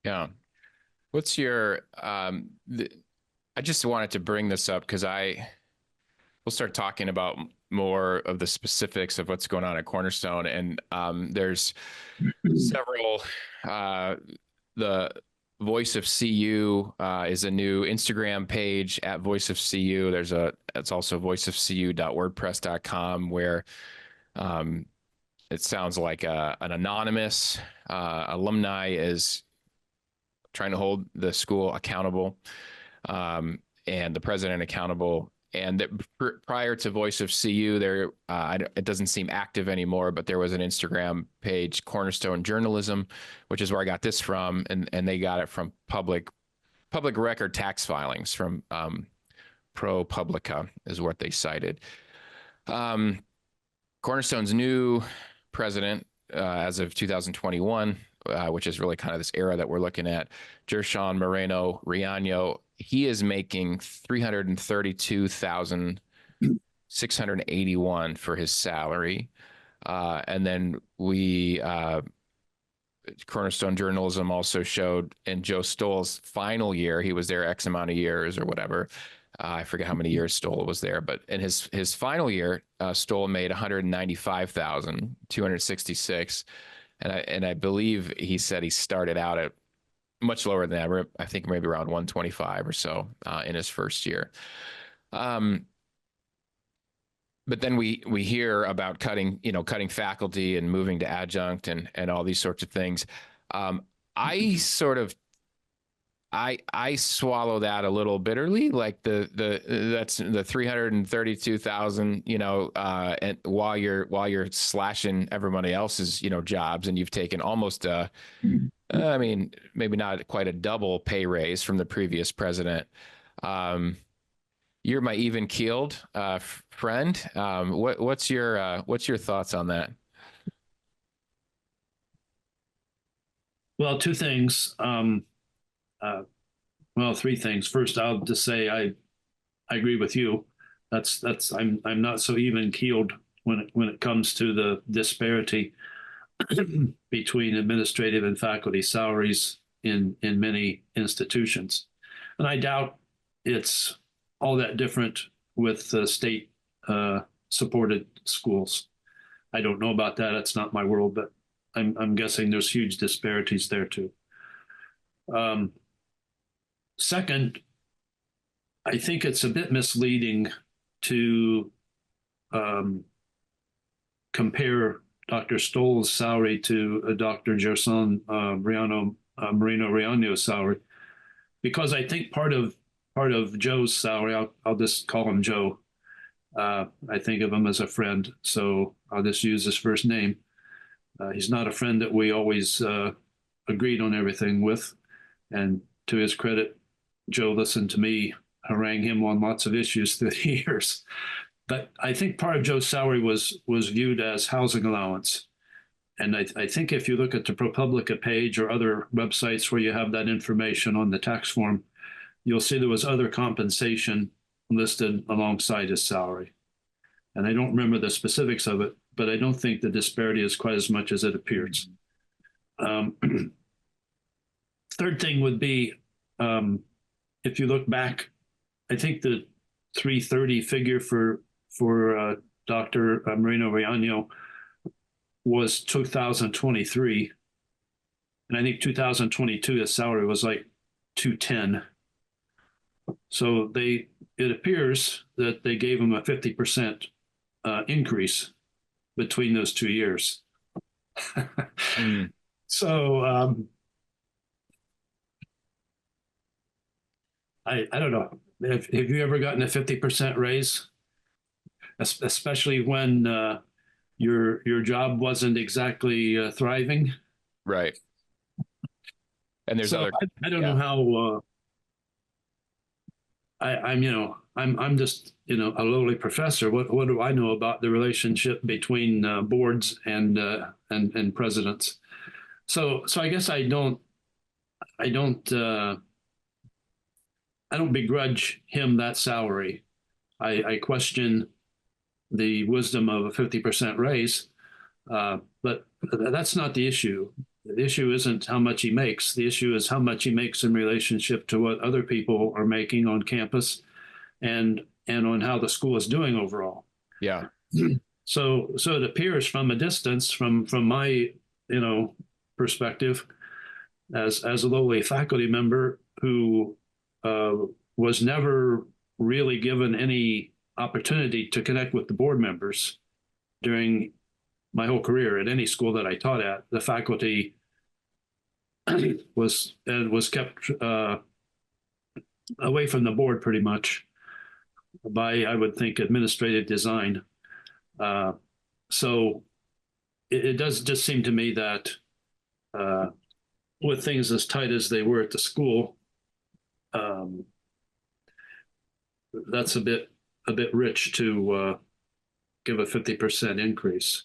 Yeah. What's your, I just wanted to bring this up because we'll start talking about more of the specifics of what's going on at Cornerstone. And there's several. The Voice of CU is a new Instagram page at Voice of CU. It's also voiceofcu.wordpress.com, where it sounds like an anonymous alumni is trying to hold the school accountable, and the president accountable. And prior to Voice of CU, it doesn't seem active anymore, but there was an Instagram page, Cornerstone Journalism, which is where I got this from, and they got it from public record tax filings from ProPublica is what they cited. Cornerstone's new president, as of 2021, which is really kind of this era that we're looking at, Gershon Moreno Riaño, he is making $332,681 for his salary. And then Cornerstone Journalism also showed in Joe Stoll's final year, he was there X amount of years or whatever. I forget how many years Stoll was there, but in his final year, Stoll made $195,266. And I believe he said he started out at much lower than that. I think maybe around 125 or so in his first year. But then we hear about cutting faculty and moving to adjunct and all these sorts of things. I swallow that a little bitterly, like that's the 332,000, and while you're slashing everybody else's, jobs, and you've taken almost I mean, maybe not quite a double pay raise from the previous president. You're my even keeled friend. What's your thoughts on that? Well, two things. Well, three things. First, I'll just say I agree with you. I'm not so even keeled when it comes to the disparity between administrative and faculty salaries in many institutions, and I doubt it's all that different with state supported schools. I don't know about that. It's not my world, but I'm guessing there's huge disparities there too. Second, I think it's a bit misleading to compare Dr. Stoll's salary to Dr. Gerson Moreno Riaño's salary, because I think part of Joe's salary, I'll just call him Joe. I think of him as a friend, so I'll just use his first name. He's not a friend that we always agreed on everything with, and to his credit, Joe listened to me harangue him on lots of issues through the years. But I think part of Joe's salary was viewed as housing allowance. And I think if you look at the ProPublica page or other websites where you have that information on the tax form, you'll see there was other compensation listed alongside his salary. And I don't remember the specifics of it, but I don't think the disparity is quite as much as it appears. Third thing would be, if you look back, I think the 330 figure for Dr. Moreno Riaño was 2023. And I think 2022, his salary was like 210. So it appears that they gave him a 50% increase between those 2 years. So I don't know. Have you ever gotten a 50% raise? Especially when your job wasn't exactly thriving. Right. And there's other. I don't know how. I'm just a lowly professor. What do I know about the relationship between boards and presidents? So I guess I don't begrudge him that salary. I question the wisdom of a 50% raise, but that's not the issue. The issue isn't how much he makes. The issue is how much he makes in relationship to what other people are making on campus. And and on how the school is doing overall. Yeah. So it appears from a distance, from my perspective, as a lowly faculty member who uh, was never really given any opportunity to connect with the board members during my whole career at any school that I taught at. The faculty was kept away from the board pretty much by, I would think, administrative design. Uh, so it does just seem to me that with things as tight as they were at the school, that's a bit rich to give a 50% increase.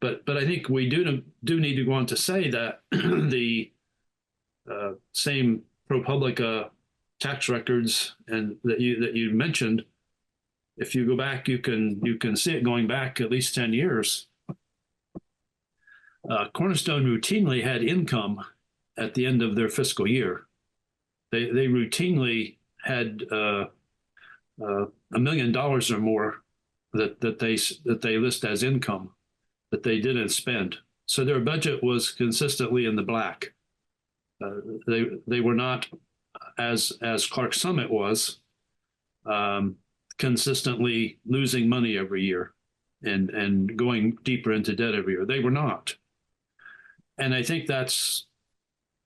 But I think we do need to go on to say that the same ProPublica tax records and that you mentioned, if you go back, you can see it going back at least 10 years. Cornerstone routinely had income at the end of their fiscal year. They routinely had $1 million or more that they list as income that they didn't spend. So their budget was consistently in the black. They were not, as Clark Summit was, consistently losing money every year and going deeper into debt every year. They were not. And I think that's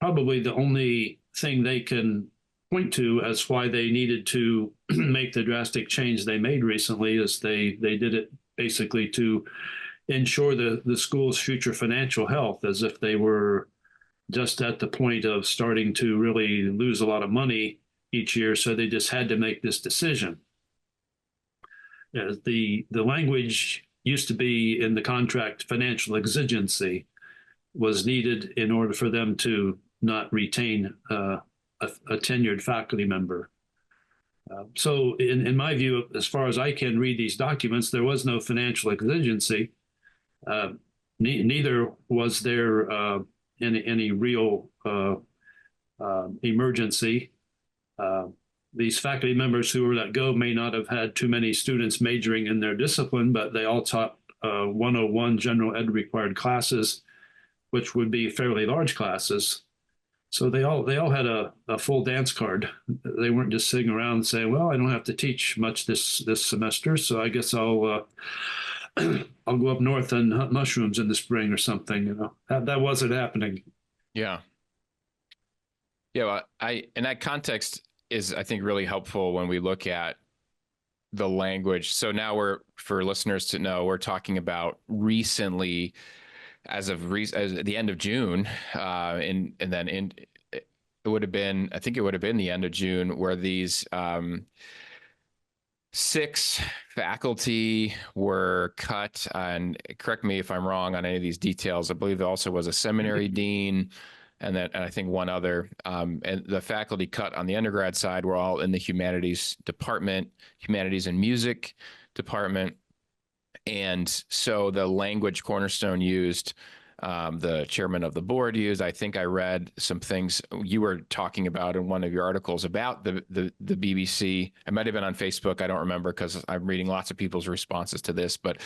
probably the only thing they can point to as why they needed to make the drastic change they made recently, is they did it basically to ensure the school's future financial health, as if they were just at the point of starting to really lose a lot of money each year. So they just had to make this decision. The language used to be in the contract, financial exigency was needed in order for them to not retain a tenured faculty member. So in my view, as far as I can read these documents, there was no financial exigency. Neither was there any real emergency. These faculty members who were let go may not have had too many students majoring in their discipline, but they all taught 101 general ed required classes, which would be fairly large classes. So they all had a full dance card. They weren't just sitting around saying, "Well, I don't have to teach much this semester, so I guess I'll I'll go up north and hunt mushrooms in the spring or something." That wasn't happening. Yeah. Well, in that context is, I think, really helpful when we look at the language. So now for listeners to know, we're talking about recently, as the end of June, and then it would have been, I think it would have been the end of June, where these 6 faculty were cut. And correct me if I'm wrong on any of these details. I believe there also was a seminary dean, and I think one other. And the faculty cut on the undergrad side were all in the humanities department, humanities and music department. And so the language Cornerstone used, the chairman of the board used, I think I read some things you were talking about in one of your articles about the BBC. It might have been on Facebook. I don't remember, because I'm reading lots of people's responses to this. But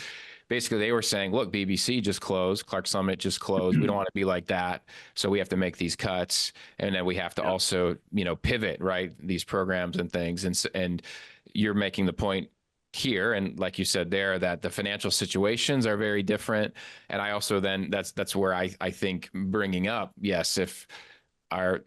basically they were saying, look, BBC just closed, Clark Summit just closed. We don't want to be like that. So we have to make these cuts. And then we have to also, pivot, right, these programs and things. And you're making the point here, and like you said there, that the financial situations are very different. And I also then that's where I think bringing up, yes, if our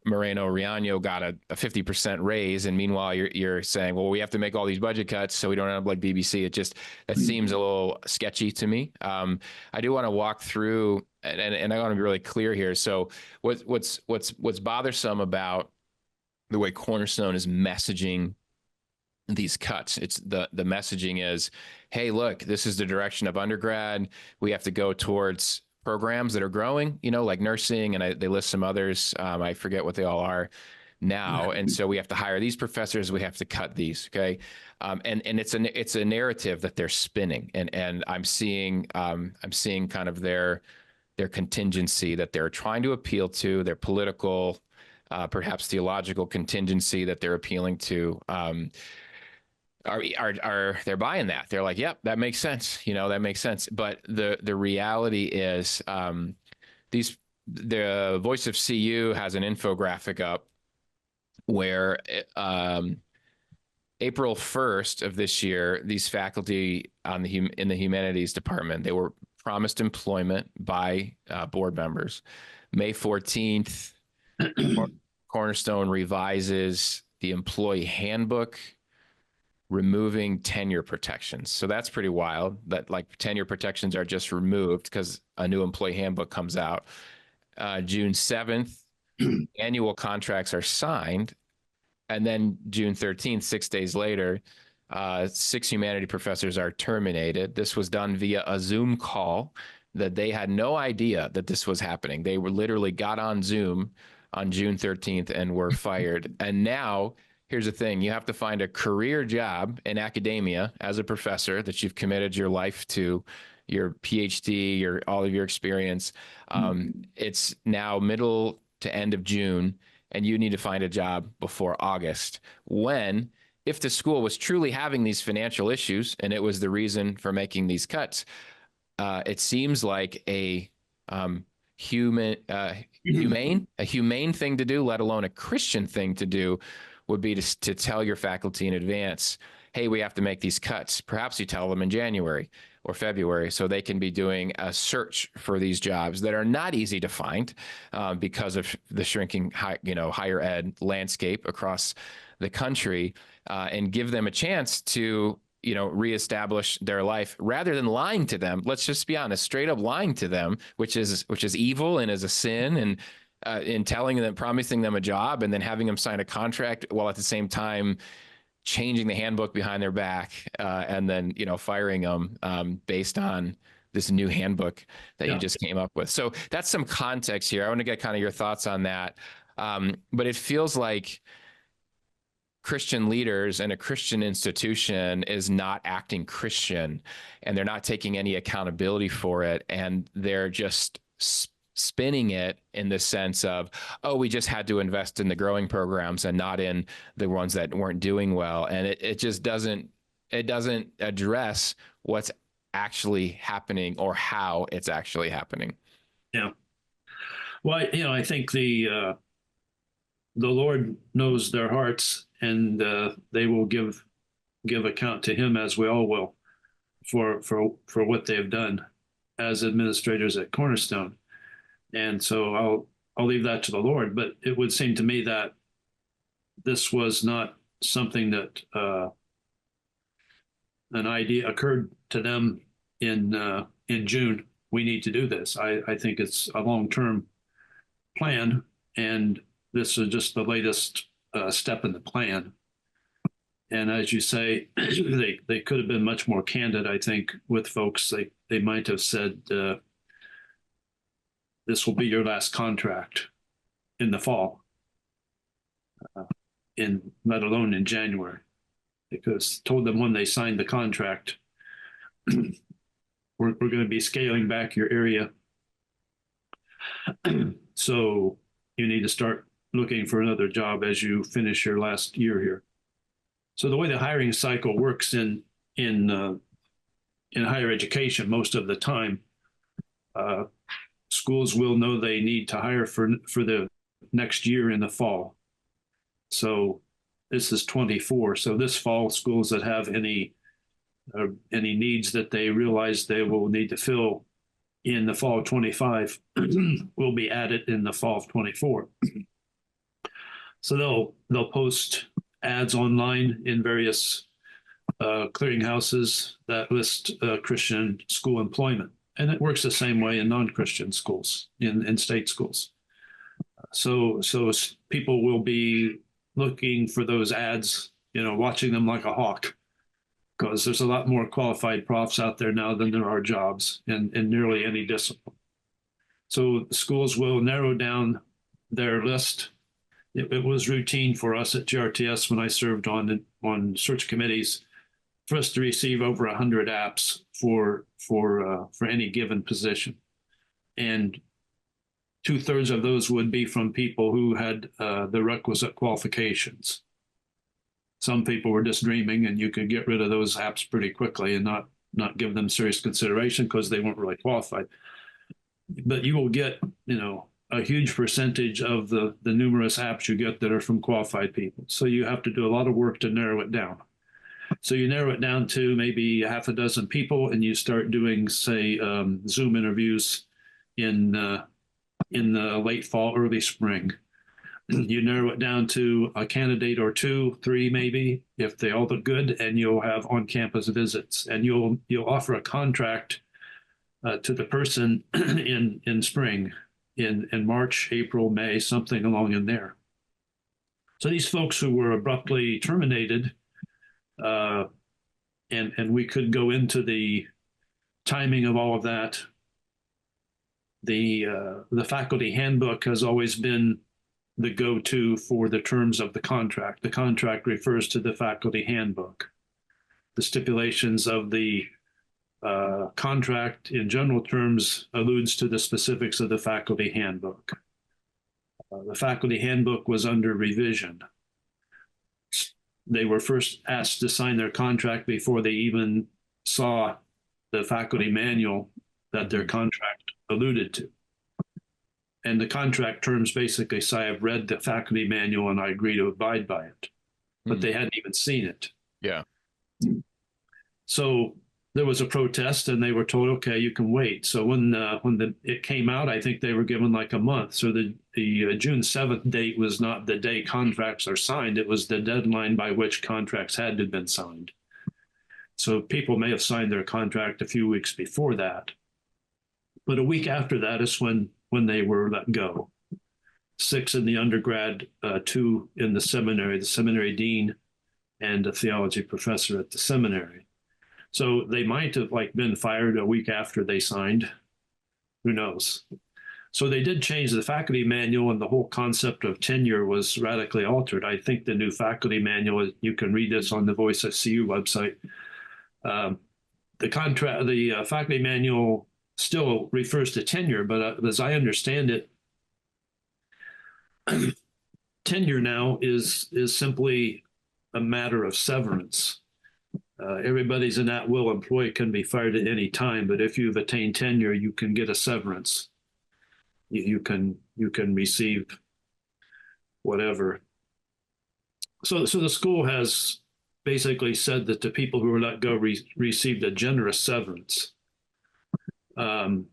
Moreno Riaño got a 50% raise, and meanwhile you're saying, well, we have to make all these budget cuts so we don't end up like BBC. That seems a little sketchy to me. I do want to walk through, and I want to be really clear here. So what's bothersome about the way Cornerstone is messaging these cuts, it's the messaging is, hey, look, this is the direction of undergrad. We have to go towards programs that are growing, like nursing, and they list some others. I forget what they all are now. And so we have to hire these professors. We have to cut these. Okay. And it's a narrative that they're spinning, and I'm seeing kind of their contingency that they're trying to appeal to, their political, perhaps theological contingency that they're appealing to. are they're buying that. They're like, yep, that makes sense. That makes sense. But the reality is, the Voice of CU has an infographic up where April 1st of this year, these faculty in the humanities department, they were promised employment by board members. May 14th, Cornerstone revises the employee handbook, removing tenure protections. So that's pretty wild that like tenure protections are just removed because a new employee handbook comes out. June 7th, annual contracts are signed. And then June 13th, 6 days later, 6 humanity professors are terminated. This was done via a Zoom call that they had no idea that this was happening. They were literally got on Zoom on June 13th and were fired. And now here's the thing. You have to find a career job in academia as a professor that you've committed your life to, your PhD, all of your experience. It's now middle to end of June, and you need to find a job before August, when, if the school was truly having these financial issues and it was the reason for making these cuts, it seems like a humane thing to do, let alone a Christian thing to do, would be to tell your faculty in advance, hey, we have to make these cuts. Perhaps you tell them in January or February, so they can be doing a search for these jobs that are not easy to find because of the shrinking higher ed landscape across the country, and give them a chance to reestablish their life rather than lying to them. Let's just be honest, straight up lying to them, which is evil and is a sin, and in telling them, promising them a job and then having them sign a contract while at the same time changing the handbook behind their back, and then firing them based on this new handbook that you just came up with. So that's some context here. I want to get kind of your thoughts on that. But it feels like Christian leaders and a Christian institution is not acting Christian, and they're not taking any accountability for it, and they're just spinning it in the sense of, oh, we just had to invest in the growing programs and not in the ones that weren't doing well. And it just doesn't address what's actually happening or how it's actually happening. Yeah. Well, I think the Lord knows their hearts, and they will give account to Him, as we all will, for what they have done as administrators at Cornerstone. And so I'll leave that to the Lord. But it would seem to me that this was not something that an idea occurred to them in June. We need to do this. I think it's a long-term plan, and this is just the latest step in the plan. And as you say, they could have been much more candid, I think, with folks. They might have said, this will be your last contract in the fall, let alone in January, because told them when they signed the contract, we're going to be scaling back your area. So you need to start looking for another job as you finish your last year here. So the way the hiring cycle works in higher education, most of the time, schools will know they need to hire for the next year in the fall. So this is 24. So this fall, schools that have any needs that they realize they will need to fill in the fall of 25 will be added in the fall of 24. So they'll post ads online in various clearinghouses that list Christian school employment. And it works the same way in non-Christian schools, in state schools. So people will be looking for those ads, watching them like a hawk, because there's a lot more qualified profs out there now than there are jobs in nearly any discipline. So schools will narrow down their list. It was routine for us at GRTS when I served on search committees for us to receive over 100 apps for any given position, and 2/3 of those would be from people who had the requisite qualifications. some people were just dreaming, and you could get rid of those apps pretty quickly and not give them serious consideration because they weren't really qualified. But you will get, a huge percentage of the numerous apps you get that are from qualified people. So you have to do a lot of work to narrow it down. So you narrow it down to maybe half a dozen people, and you start doing, say, Zoom interviews in the late fall, early spring. You narrow it down to a candidate or two, three maybe, if they all look good, and you'll have on-campus visits, and you'll offer a contract to the person in spring, in March, April, May, something along in there. So these folks who were abruptly terminated, and we could go into the timing of all of that. The faculty handbook has always been the go-to for the terms of the contract. The contract refers to the faculty handbook. The stipulations of the contract in general terms alludes to the specifics of the faculty handbook. The faculty handbook was under revision. They were first asked to sign their contract before they even saw the faculty manual that their contract alluded to. And the contract terms basically say, I've read the faculty manual and I agree to abide by it. But they hadn't even seen it. Yeah. So there was a protest, and they were told, okay, you can wait. So when it came out, I think they were given like a month. So the June 7th date was not the day contracts are signed. It was the deadline by which contracts had to have been signed. So people may have signed their contract a few weeks before that. But a week after that is when they were let go. 6 in the undergrad, 2 in the seminary dean, and a theology professor at the seminary. So they might have been fired a week after they signed. Who knows? So they did change the faculty manual, and the whole concept of tenure was radically altered. I think the new faculty manual, you can read this on the Voice of CU website. The faculty manual still refers to tenure, but as I understand it, tenure now is simply a matter of severance. Everybody's an at-will employee, can be fired at any time, but if you've attained tenure, you can get a severance. You can receive whatever. So the school has basically said that the people who were let go received a generous severance. That's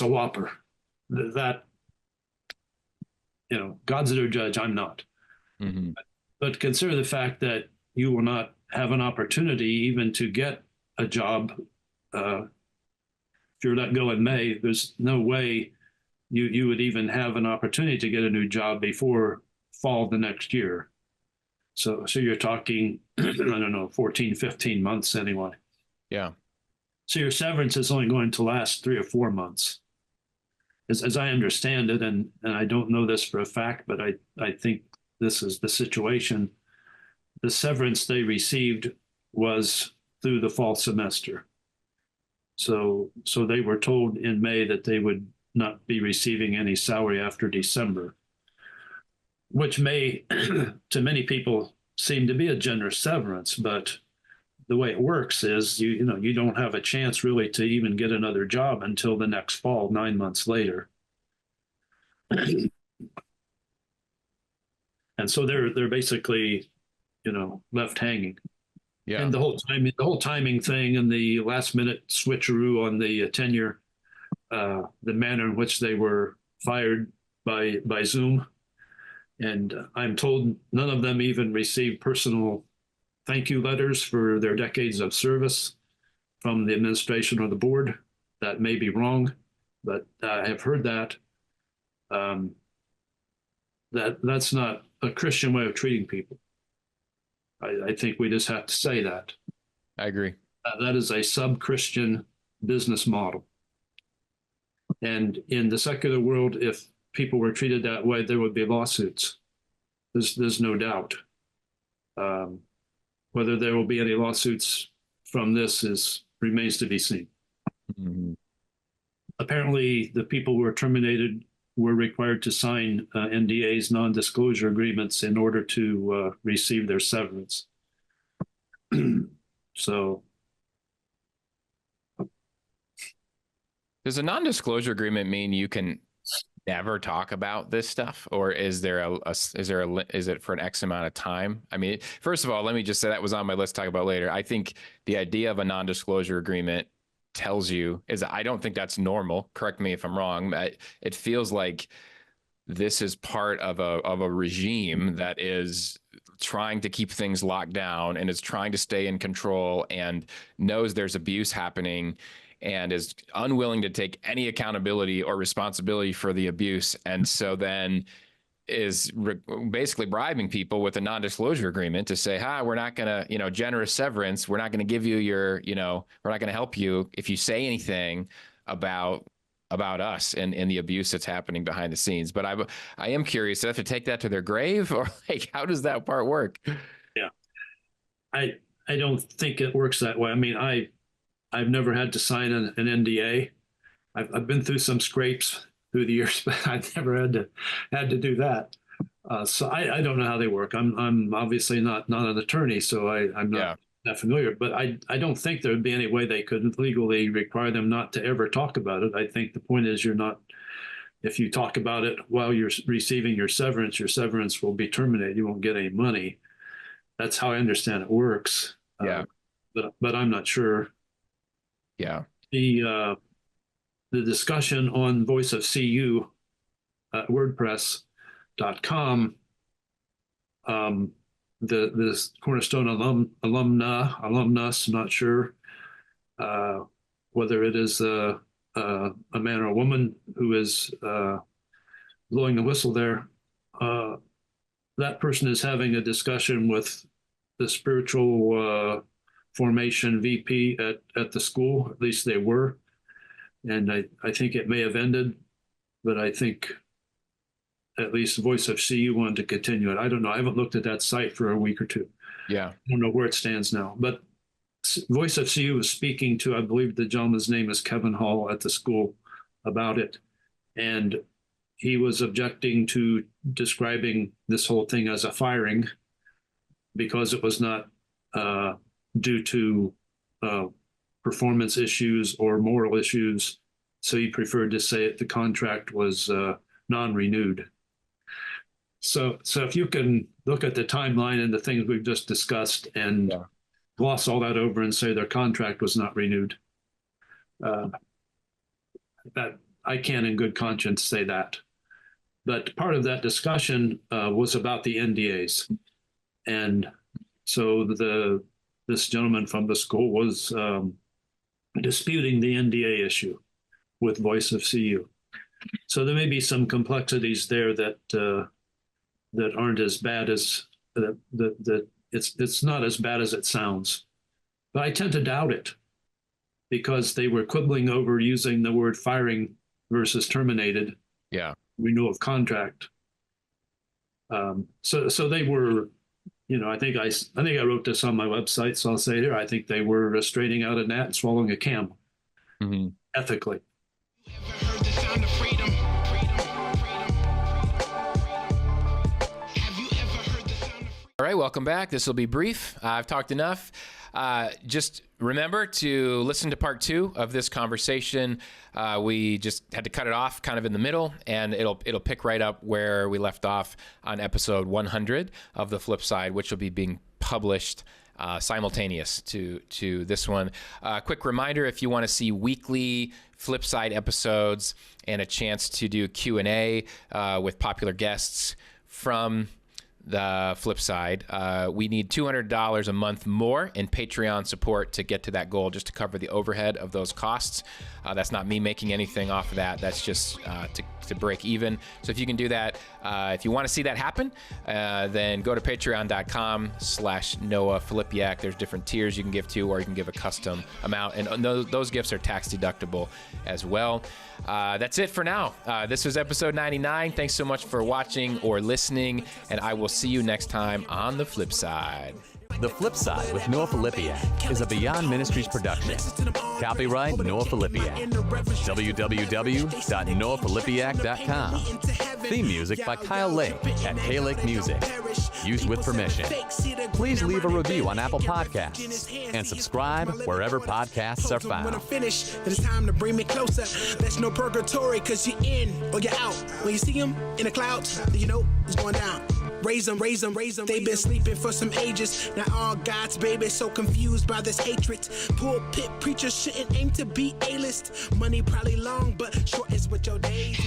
a whopper. That, God's their judge. I'm not. Mm-hmm. But consider the fact that you will not have an opportunity even to get a job. If you're let go in May, there's no way you would even have an opportunity to get a new job before fall the next year. So you're talking, I don't know, 14, 15 months anyway. Yeah. So your severance is only going to last 3 or 4 months. As I understand it, and I don't know this for a fact, but I think this is the situation. The severance they received was through the fall semester. So they were told in May that they would not be receiving any salary after December, which may, to many people, seem to be a generous severance. But the way it works is you don't have a chance really to even get another job until the next fall, 9 months later. And so they're basically, left hanging. Yeah. And the whole timing thing and the last minute switcheroo on the tenure, the manner in which they were fired by Zoom. And I'm told none of them even received personal thank you letters for their decades of service from the administration or the board. That may be wrong, but I have heard that. That's not a Christian way of treating people. I think we just have to say that. I agree. That is a sub-Christian business model. And in the secular world, if people were treated that way, there would be lawsuits. There's no doubt. Whether there will be any lawsuits from this remains to be seen. Mm-hmm. Apparently, the people who were terminated were required to sign NDAs, non-disclosure agreements, in order to receive their severance. So, Does a non-disclosure agreement mean you can never talk about this stuff, or is it for an X amount of time? I mean, first of all, let me just say that was on my list to talk about later. I think the idea of a non-disclosure agreement tells you is I don't think that's normal. Correct me if I'm wrong. It feels like this is part of a regime that is trying to keep things locked down and is trying to stay in control and knows there's abuse happening and is unwilling to take any accountability or responsibility for the abuse. And so then is basically bribing people with a non-disclosure agreement to say, we're not going to, generous severance. We're not going to give you your, we're not going to help you if you say anything about us and the abuse that's happening behind the scenes. But I am curious, do they have to take that to their grave, or like, how does that part work? Yeah, I don't think it works that way. I mean, I've never had to sign an NDA. I've been through some scrapes through the years, but I've never had to do that. So I don't know how they work. I'm obviously not an attorney, so I'm not that familiar. But I don't think there would be any way they could legally require them not to ever talk about it. I think the point is if you talk about it while you're receiving your severance will be terminated. You won't get any money. That's how I understand it works. Yeah. But I'm not sure. Yeah. The discussion on Voice of CU at WordPress.com, the Cornerstone alumnus, not sure whether it is a man or a woman who is blowing the whistle there. That person is having a discussion with the spiritual formation VP at the school. At least they were. And I think it may have ended, but I think at least Voice of CU wanted to continue it. I don't know. I haven't looked at that site for a week or two. Yeah. I don't know where it stands now. But Voice of CU was speaking to, I believe the gentleman's name is Kevin Hall at the school about it. And he was objecting to describing this whole thing as a firing because it was not due to performance issues or moral issues. So he preferred to say the contract was non-renewed. So if you can look at the timeline and the things we've just discussed and gloss all that over and say their contract was not renewed, that I can in good conscience say that. But part of that discussion was about the NDAs. And so this gentleman from the school was disputing the NDA issue with Voice of CU. So there may be some complexities there that aren't as bad as that. It's not as bad as it sounds, but I tend to doubt it because they were quibbling over using the word firing versus terminated. Yeah. Renewal of contract. So they were. I think I wrote this on my website, so I'll say it here. I think they were straightening out a gnat and swallowing a camel, ethically. Ever heard the sound of freedom? Have you ever heard the sound of freedom? All right, welcome back. This will be brief. I've talked enough. Just remember to listen to part 2 of this conversation. We just had to cut it off kind of in the middle, and it'll pick right up where we left off on episode 100 of The Flip Side, which will be being published simultaneous to this one. Quick reminder, if you want to see weekly Flip Side episodes and a chance to do Q&A with popular guests from the Flip Side, we need $200 a month more in Patreon support to get to that goal, just to cover the overhead of those costs. That's not me making anything off of that. That's just to break even. So if you can do that, if you want to see that happen, then go to patreon.com/Noah Filipiak. There's different tiers you can give to, or you can give a custom amount, and those gifts are tax deductible as well. That's it for now. This was episode 99. Thanks so much for watching or listening, and I will see you next time on The Flip Side. The Flip Side with Noah Filipiak is a Beyond Ministries production. Copyright Noah Filipiak. www.noahfilipiak.com. Theme music by Kyle Lake at K-Lake Music. Used with permission. Please leave a review on Apple Podcasts and subscribe wherever podcasts are found. When I'm finished, then it's time to bring me closer. There's no purgatory, cause you're in or you're out. When you see him in the clouds, then you know it's going down. Raise them, raise them, raise them. They've been sleeping for some ages. Now all God's babies so confused by this hatred. Pulpit preachers shouldn't aim to be A-list. Money probably long, but short is what your days.